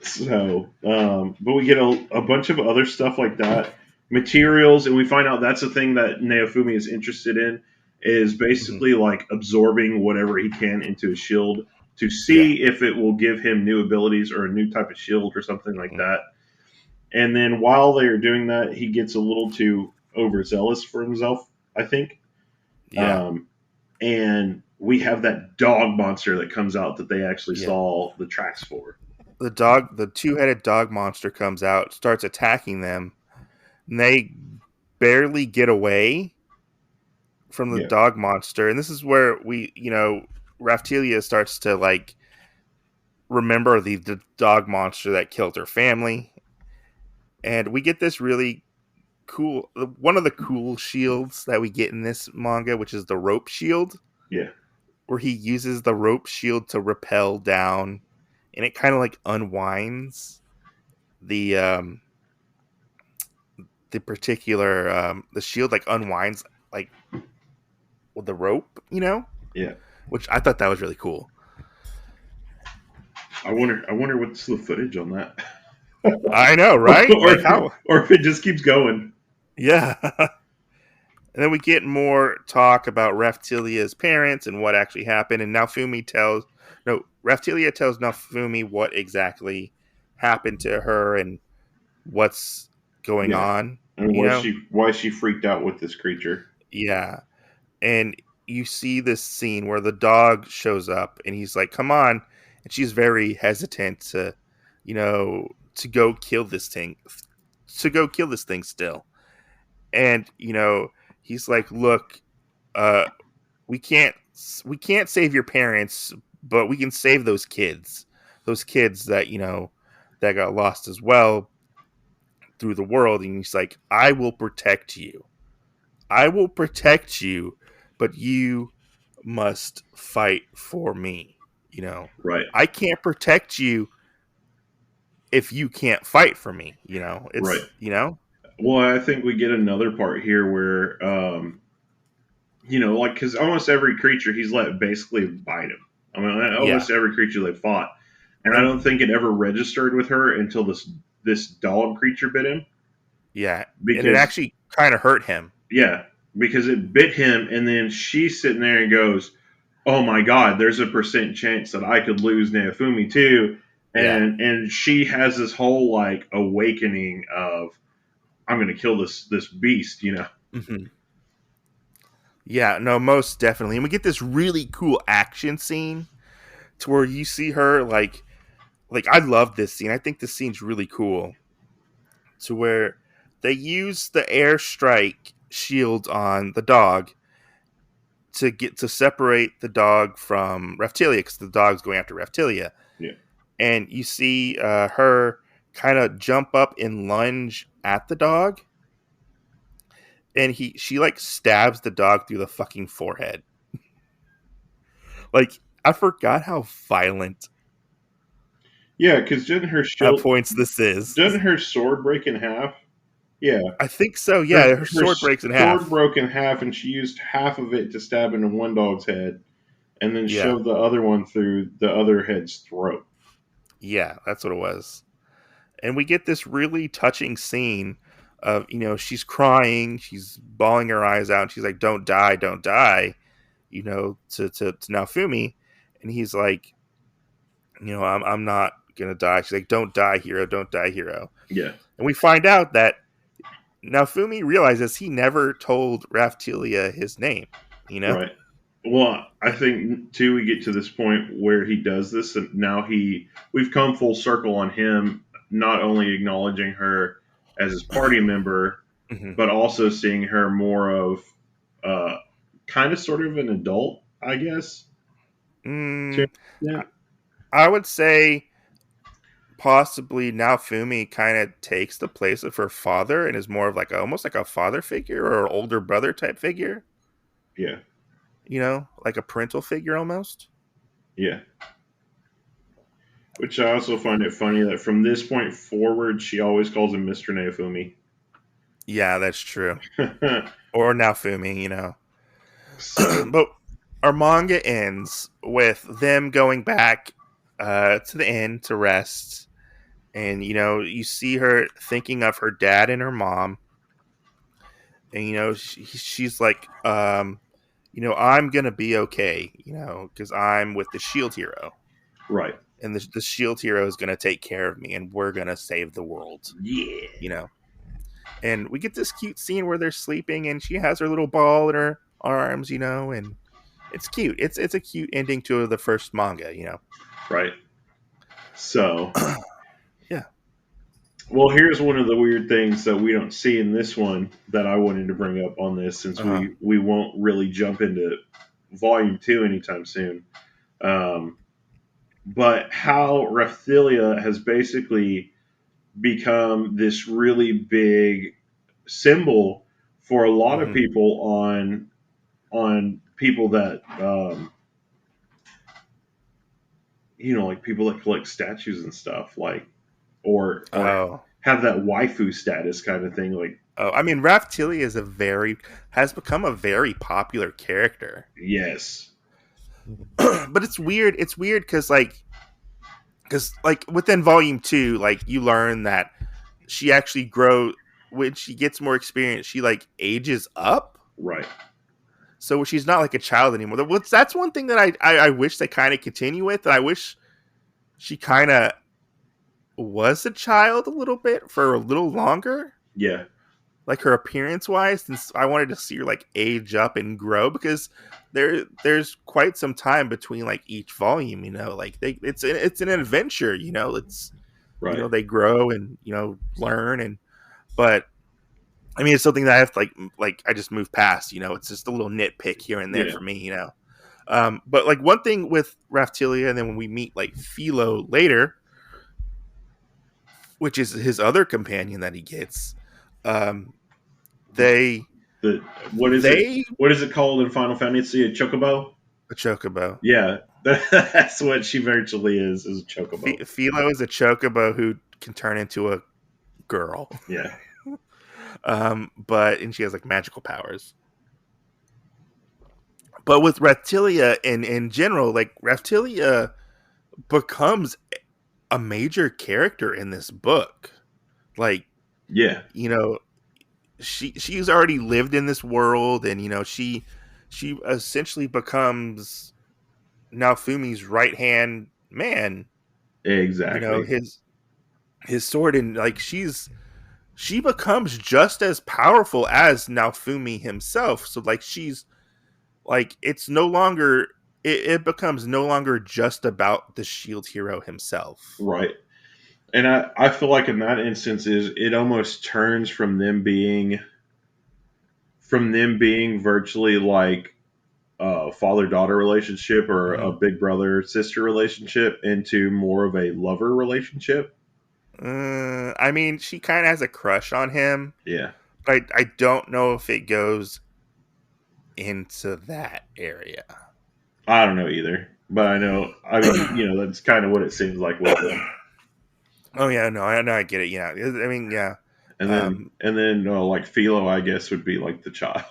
So, but we get a bunch of other stuff like that, materials, and we find out that's the thing that Naofumi is interested in, is Hmm. basically like absorbing whatever he can into his shield to Yeah. see if it will give him new abilities or a new type of shield or something like Hmm. that. And then while they are doing that, he gets a little too overzealous for himself, I think. Yeah. Um, and we have that dog monster that comes out that they actually Yeah. saw the tracks for. The two-headed dog monster comes out, starts attacking them, and they barely get away from the Yeah, dog monster. And this is where Raftelia starts to like remember the dog monster that killed her family. And we get this really cool, one of the cool shields that we get in this manga, which is the rope shield, yeah, where he uses the rope shield to rappel down, and it kind of like unwinds the particular the shield, like unwinds like with the rope, yeah. which I thought that was really cool. I wonder what's the footage on that, I know, right? or Like if it, how? or if it just keeps going. Yeah. And then we get more talk about Raftilia's parents and what actually happened. And Naofumi tells, no, Raftilia tells Naofumi what exactly happened to her and what's going Yeah, on, and you know? why she freaked out with this creature. Yeah. And you see this scene where the dog shows up and he's like, come on. And she's very hesitant to go kill this thing, still. And, he's like, look, uh, we can't save your parents, but we can save those kids that that got lost as well through the world. And he's like, I will protect you, but you must fight for me. Right, I can't protect you if you can't fight for me. right. It's Well, I think we get another part here where, like because almost every creature he's let basically bite him. I mean, yeah. almost every creature they fought, and I And don't think it ever registered with her until this dog creature bit him yeah, and it because actually kind of hurt him. yeah, because it bit him, and then she's sitting there and goes, "Oh my God, there's a percent chance that I could lose Naofumi too," Yeah. and she has this whole like awakening of I'm going to kill this beast, you know. Hmm. Yeah, no, most definitely. And we get this really cool action scene to where you see her like I love this scene. I think this scene's really cool. To where they use the airstrike shield on the dog to get to separate the dog from Reptilia because the dog's going after Reptilia. Yeah, And you see her kind of jump up and lunge at the dog, and she like stabs the dog through the fucking forehead. Like I forgot how violent yeah, because at points this is. didn't her sword break in half? Yeah, I think so. her Yeah, her her sword breaks in sword half. broke in half, and she used half of it to stab into one dog's head, and then Yeah, shoved the other one through the other head's throat. yeah, that's what it was. And we get this really touching scene of she's crying, she's bawling her eyes out, and she's like, "Don't die, don't die," to Naofumi, and he's like, I'm not gonna die. She's like, "Don't die, hero, don't die, hero." Yeah, And we find out that Naofumi realizes he never told Raftelia his name. You know? right. Well, I think too we get to this point where he does this, and now we've come full circle on him not only acknowledging her as his party member, Hmm. but also seeing her more of uh, kind of sort of an adult, I guess. To Mm, yeah, I would say possibly now Fumi kind of takes the place of her father and is more of like almost like a father figure or an older brother type figure, yeah, like a parental figure almost. yeah. Which I also find it funny that from this point forward, she always calls him Mr. Naofumi. Yeah, that's true. Or now Fumi, So but our manga ends with them going back to the inn to rest, and you see her thinking of her dad and her mom, and she's like, I'm gonna be okay, because I'm with the shield hero, Right. and the shield hero is gonna take care of me, and we're gonna save the world, Yeah. you know. And we get this cute scene where they're sleeping, and she has her little ball in her arms, and it's cute. It's a cute ending to the first manga, Right. So, Yeah. well, here's one of the weird things that we don't see in this one that I wanted to bring up on this, since Uh-huh. we won't really jump into volume 2 anytime soon. Um, but how Reptilia has basically become this really big symbol for a lot of Hmm. people on people that like people that collect statues and stuff, like or Oh. have that waifu status kind of thing. Like, Oh, I mean, Raphtalia has become a very popular character, yes, but it's weird. It's weird because within Volume 2, like you learn that she actually grow when she gets more experience. She like ages up, right, so she's not like a child anymore. That's one thing that I wish they kind of continue with. And I wish she kind of was a child a little bit for a little longer, yeah, like her appearance wise, since I wanted to see her like age up and grow, because there's quite some time between like each volume, like it's an adventure, it's right, they grow and learn, and but I mean it's something that I have to like I just move past, it's just a little nitpick here and there yeah, for me, but like one thing with Raphtalia, and then when we meet like Philo later, which is his other companion that he gets, um they the what is it? they What is it called in Final Fantasy? A chocobo? a chocobo. Yeah, that's what she virtually is a chocobo. Philo is a chocobo who can turn into a girl, Yeah, but and she has like magical powers. But with Reptilia in general, like Reptilia becomes a major character in this book. Like yeah, you know, she's already lived in this world, and she essentially becomes Naofumi's right hand man. exactly. His sword, and like she becomes just as powerful as Naofumi himself. So like she's like it's no longer it becomes no longer just about the shield hero himself. Right. And I feel like in that instance is it almost turns from them being virtually like a father daughter relationship or a Mhm. big brother sister relationship into more of a lover relationship. I mean, she kind of has a crush on him, Yeah. but I don't know if it goes into that area. I don't know either. But I know, I mean, that's kind of what it seems like with them. Oh yeah, no, I know, I get it. Yeah, I mean, yeah, And then, um, and then, like Philo, I guess, would be like the child.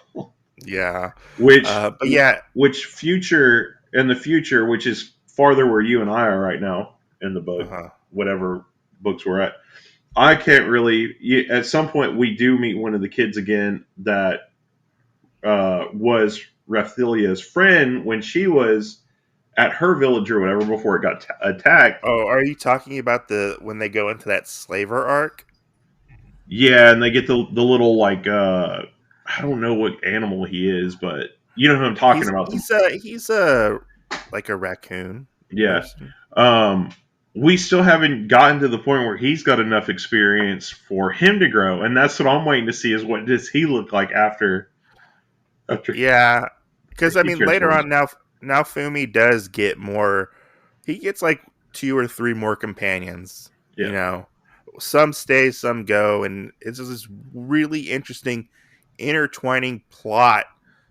yeah, which, but yeah, in the future, which is farther where you and I are right now in the book, uh-huh. whatever books we're at. I can't really. At some point, we do meet one of the kids again that was Raphtilia's friend when she was at her village or whatever before it got attacked. Oh, are you talking about the when they go into that slaver arc? Yeah, and they get the little like I don't know what animal he is, but you know who I'm talking He's about. he's a he's a like a raccoon Yeah. person. Um, we still haven't gotten to the point where he's got enough experience for him to grow, and that's what I'm waiting to see is what does he look like after Yeah, because I he mean later transforms. on now Fumi does get more. He gets like 2 or 3 more companions. Yeah, Some stay, some go, and it's just this really interesting intertwining plot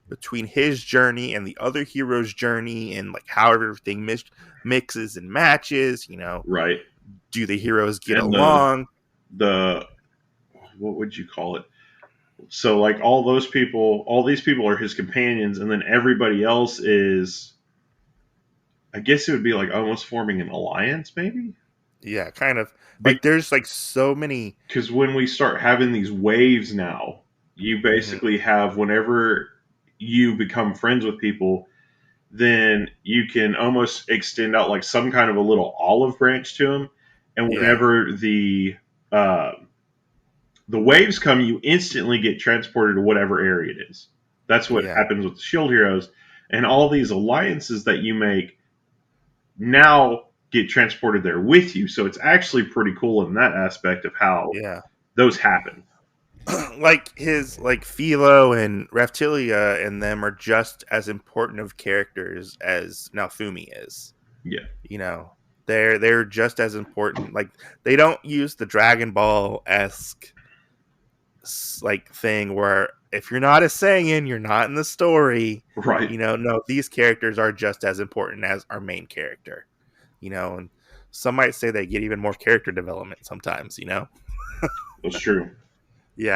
between his journey and the other hero's journey, and like how everything mixes and matches. right. Do the heroes get And the along? the what would you call it? So like all these people are his companions, and then everybody else is, I guess it would be like almost forming an alliance, maybe. Yeah, kind of like there's like so many. Because when we start having these waves now, you Mhm. basically have whenever you become friends with people, then you can almost extend out like some kind of a little olive branch to them. And Yeah, whenever uh, the waves come, you instantly get transported to whatever area it is. That's what yeah, happens with the Shield Heroes, and all these alliances that you make now get transported there with you. So it's actually pretty cool in that aspect of how yeah. those happen. Like his like Philo and Reptilia and them are just as important of characters as Naofumi is. Yeah, You know, they're just as important. Like they don't use the Dragon Ball esque like thing where if you're not a Saiyan, you're not in the story. right. You know, no, these characters are just as important as our main character. You know, and some might say they get even more character development sometimes. You know, That's true.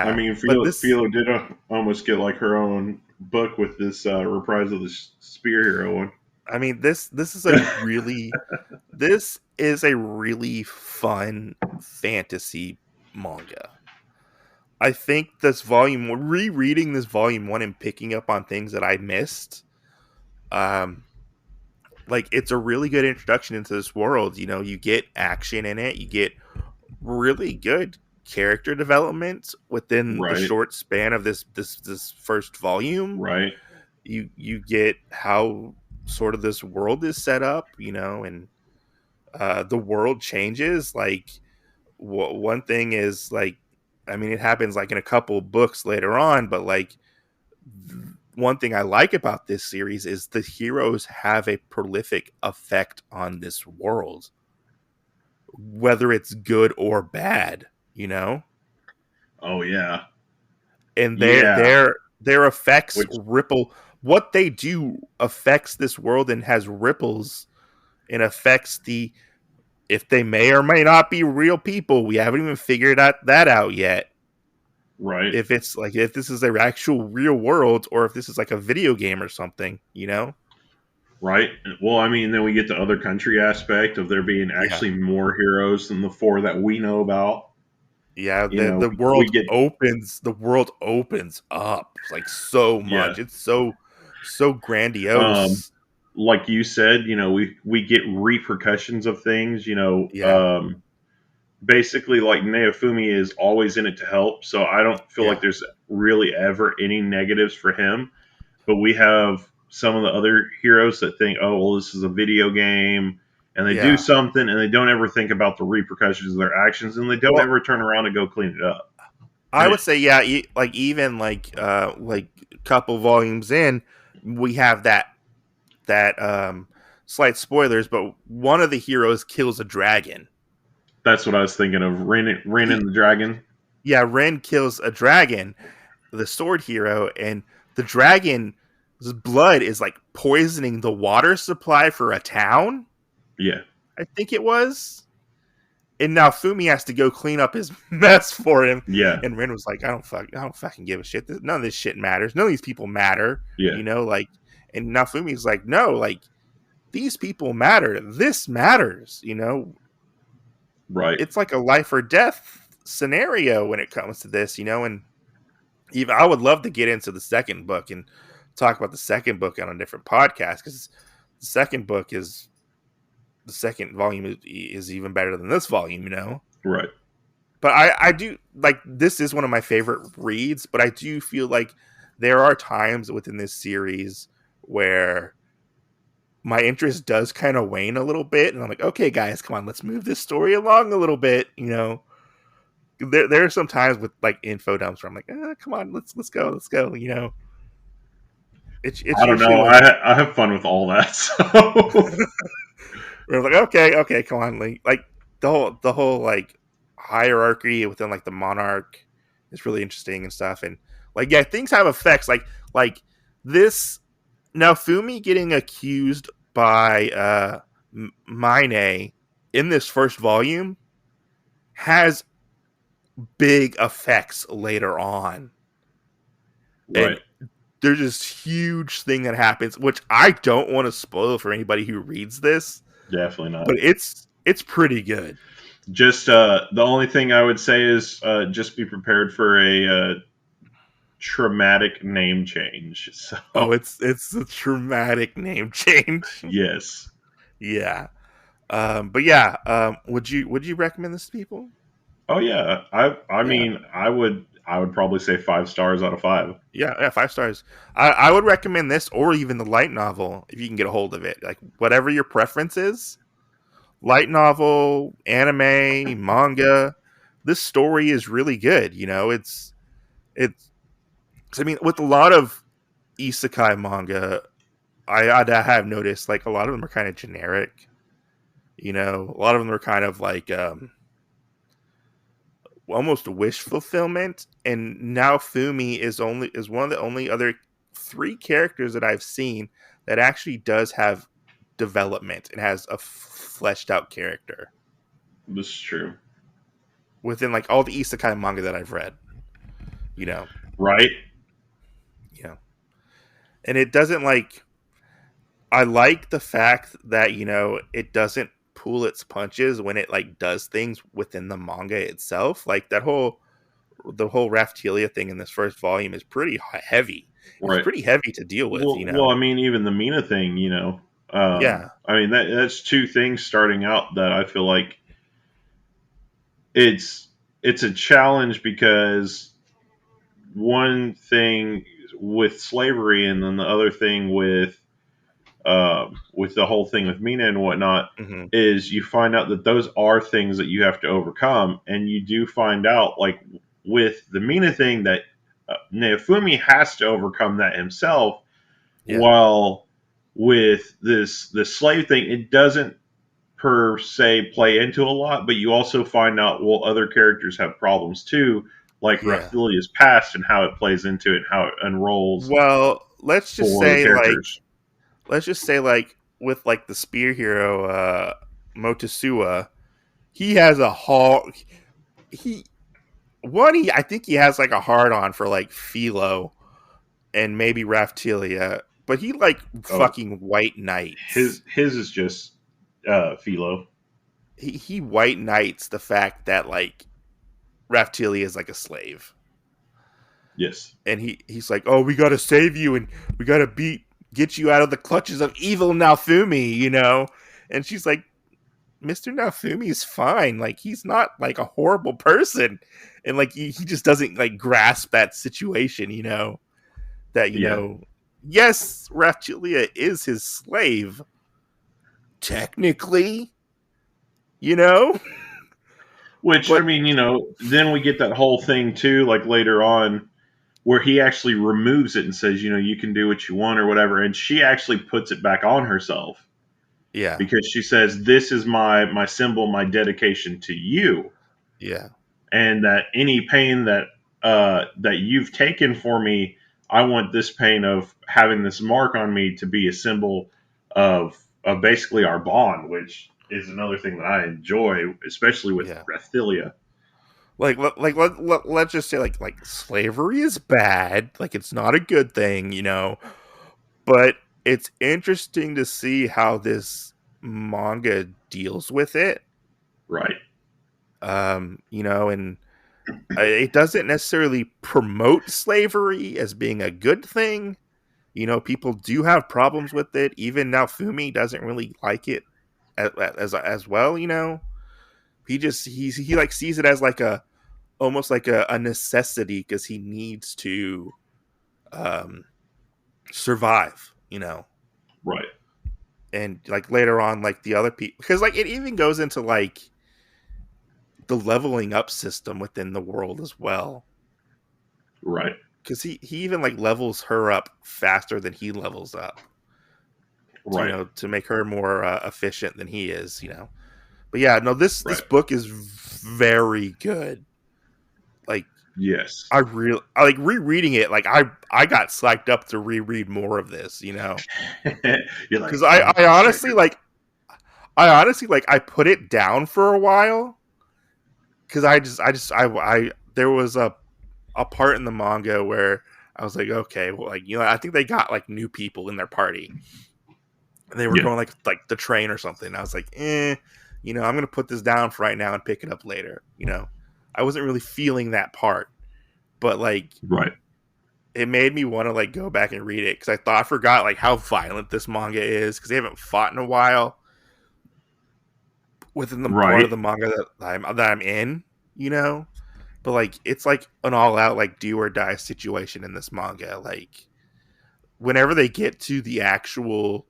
I yeah, mean, but this Philo did almost get like her own book with this reprise of the Spear Hero one. I mean, this is a really fun fantasy manga. I think this rereading this volume 1 and picking up on things that I missed, um, like it's a really good introduction into this world. You know, you get action in it, you get really good character development within the Right, short span of this first volume. right, You get how sort of this world is set up, you know, and the world changes. Like one thing is like, I mean, it happens like in a couple books later on, but like one thing I like about this series is the heroes have a prolific effect on this world, whether it's good or bad, you know, oh yeah, and yeah. their effects Which ripple. What they do affects this world and has ripples and affects the if they may or may not be real people. We haven't even figured that out yet. right, If it's like if this is their actual real world or if this is like a video game or something, you know? right. Well, I mean, then we get the other country aspect of there being Yeah. actually more heroes than the four that we know about. Yeah, You know, the we world get opens up like so yeah. much. It's so Um, grandiose. like you said, you know, we get repercussions of things. You know, Yeah. basically like Naofumi is always in it to help, so I don't feel like Yeah. there's really ever any negatives for him. But we have some of the other heroes that think, oh well, this is a video game, and they do Yeah. something and they don't ever think about the repercussions of their actions, and they don't Well, ever turn around and go clean it up. I And would say yeah, like even like a couple volumes in, we have that slight spoilers, but one of the heroes kills a dragon. that's what I was thinking of. Ren He and the Dragon. Yeah, Ren kills a dragon, the sword hero, and the dragon's blood is like poisoning the water supply for a town. Yeah, I think it was. And now Fumi has to go clean up his mess for him. yeah, And Ren was like, I don't fucking give a shit. None of this shit matters. None of these people matter. yeah, You know, like, and now Fumi's like, no, like, these people matter. This matters. You know, right, it's like a life or death scenario when it comes to this, you know, and even I would love to get into the second book and talk about the second book on a different podcast because the second book is the second volume is even better than this volume, you know. right. But I do like this is one of my favorite reads, but I do feel like there are times within this series where my interest does kind of wane a little bit, and I'm like, okay, guys, come on, let's move this story along a little bit, you know. There are some times with like info dumps where I'm like, come on, let's go, you know. It's I don't usually know. when I have fun with all that. So we're like, okay, come on, like the whole like hierarchy within like the monarch is really interesting and stuff, and like yeah, things have effects like this now Fumi getting accused by Mine in this first volume has big effects later on. Right. and there's this huge thing that happens, which I don't want to spoil for anybody who reads this, Definitely not. but it's pretty good. Just the only thing I would say is just be prepared for a traumatic name change. So Oh, it's a traumatic name change. yes. Yeah. But yeah, would you recommend this to people? Oh yeah. I Yeah. mean I would probably say 5 stars out of 5. Yeah, 5 stars. I would recommend this or even the light novel if you can get a hold of it. Like whatever your preference is, light novel, anime, manga. This story is really good. It's. I mean, with a lot of isekai manga, I have noticed like a lot of them are kind of generic. A lot of them are kind of like almost wish fulfillment. And now Fumi is one of the only other three characters that I've seen that actually does have development and has a fleshed out character This is true. within like all the isekai manga that I've read. You know, Right? you know, and it doesn't like. I like the fact that it doesn't pull its punches when it like does things within the manga itself. Like the whole Raftelia thing in this first volume is pretty heavy. It's Right. pretty heavy to deal with. Well, I mean, even the Mina thing, Yeah, I mean that's two things starting out that I feel like it's it's a challenge because one thing with slavery and then the other thing with the whole thing with Mina and whatnot hmm is you find out that those are things that you have to overcome, and you do find out like with the Mina thing that Neofumi has to overcome that himself. yeah, While with this slave thing, it doesn't per se play into a lot, but you also find out well other characters have problems too, like yeah. Raphilia's past and how it plays into it and how it unrolls Well, for the characters. let's just say like with like the spear hero Motusua, he has a hard he I think he has like a hard on for like Philo and maybe Raftelia, but he like Oh, fucking white knights. his is just Philo. He white knights the fact that like Raftelia is like a slave, Yes. and he's like, oh, we gotta save you, and we gotta get you out of the clutches of evil Naofumi. And she's like, Mr. Naofumi is fine, like he's not like a horrible person, and like he just doesn't like grasp that situation. That Yeah. yes, Raftelia is his slave technically, you know, Which I but mean, then we get that whole thing too, like later on, where he actually removes it and says, you can do what you want or whatever, and she actually puts it back on herself yeah, because she says, "This is my symbol, my dedication to you." yeah, And that any pain that you've taken for me, I want this pain of having this mark on me to be a symbol of basically our bond, which is another thing that I enjoy, especially with yeah. Rathilia. Let's just say like slavery is bad, like it's not a good thing. But it's interesting to see how this manga deals with it. Right, And it doesn't necessarily promote slavery as being a good thing. People do have problems with it. Even now, Fumi doesn't really like it as well. He like sees it as like a almost like a necessity because he needs to um, survive. right, And like later on, like the other people, because like it even goes into like the leveling up system within the world as well. right, Because he even like levels her up faster than he levels up to right, to make her more efficient than he is. But yeah, no, this right. book is very good. Like Yes. I like rereading it. Like I got psyched up to reread more of this. You're Because like, oh, I honestly like I put it down for a while because I there was a part in the manga where I was like, okay, well, like, I think they got like new people in their party. And they were Yeah. going like the train or something. And I was like, I'm gonna put this down for right now and pick it up later. I wasn't really feeling that part, but like Right. it made me want to like go back and read it because I forgot like how violent this manga is because they haven't fought in a while within the part of Right. the manga that I'm in, But like it's like an all out like do or die situation in this manga. Like whenever they get to the actual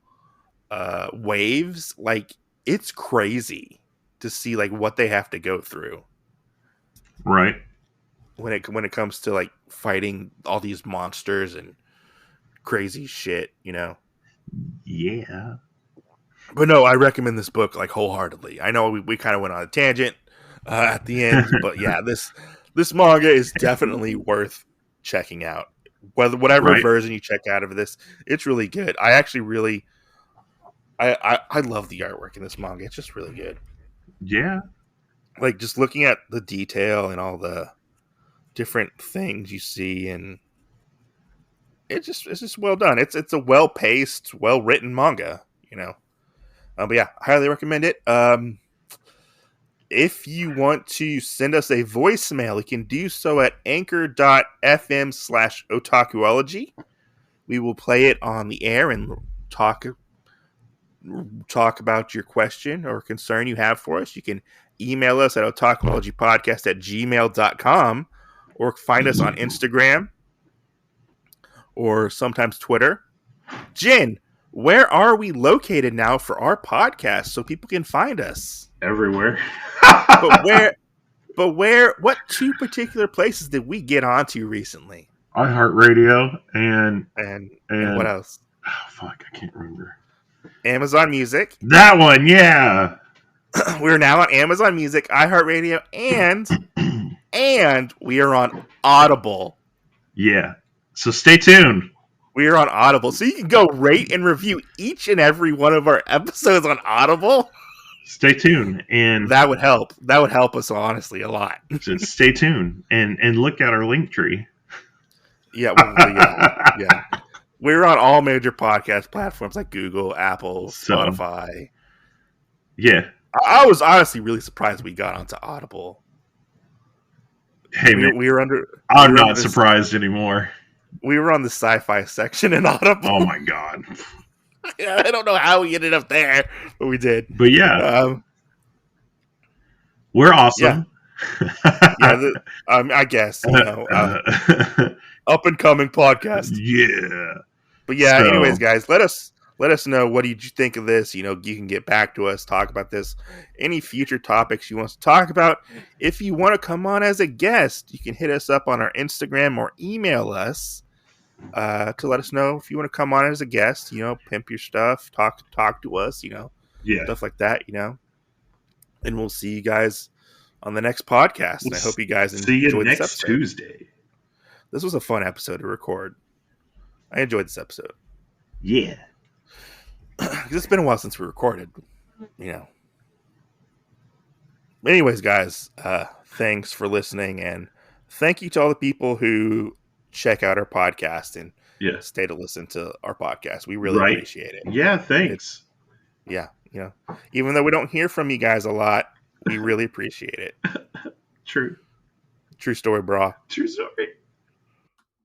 waves, like it's crazy to see like what they have to go through Right. when it comes to like fighting all these monsters and crazy shit. Yeah. But no, I recommend this book like wholeheartedly. I know we kind of went on a tangent at the end, but yeah, this manga is definitely worth checking out. Whatever Right. version you check out of this, it's really good. I actually really I love the artwork in this manga. It's just really good. Yeah. Like just looking at the detail and all the different things you see, and it's just well done. It's a well paced, well written manga. But yeah, I highly recommend it. If you want to send us a voicemail, you can do so at anchor.fm/otakuology. We will play it on the air and talk about your question or concern you have for us. You can email us at otakuologypodcast@gmail.com or find us on Instagram or sometimes Twitter. Jin, where are we located now for our podcast so people can find us? Everywhere. What two particular places did we get onto recently? iHeartRadio and What else? oh, fuck, I can't remember. Amazon Music. That one, yeah. We're now on Amazon Music, iHeartRadio, and we are on Audible. Yeah. So stay tuned. We are on Audible. So you can go rate and review each and every one of our episodes on Audible. Stay tuned, and that would help. That would help us honestly a lot. Just stay tuned and look at our link tree. Yeah, yeah. We're on all major podcast platforms like Google, Apple, Spotify. Yeah. I was honestly really surprised we got onto Audible. Hey, man. I'm not surprised anymore. We were on the sci-fi section in Audible. Oh, my God. I don't know how we ended up there, but we did. But yeah. We're awesome. Yeah, I guess. Up and coming podcast. Yeah. But yeah, anyways, guys, let us know what did you think of this. You can get back to us, talk about this, any future topics you want to talk about. If you want to come on as a guest, you can hit us up on our Instagram or email us to let us know if you want to come on as a guest. Pimp your stuff, talk to us. Stuff like that. And we'll see you guys on the next podcast. And I hope you guys enjoyed this episode. Tuesday. This was a fun episode to record. I enjoyed this episode. Yeah. It's been a while since we recorded. Anyways, guys, thanks for listening, and thank you to all the people who check out our podcast and stay to listen to our podcast. We really appreciate it. Yeah, thanks. Even though we don't hear from you guys a lot, we really appreciate it. True story, bro. True story.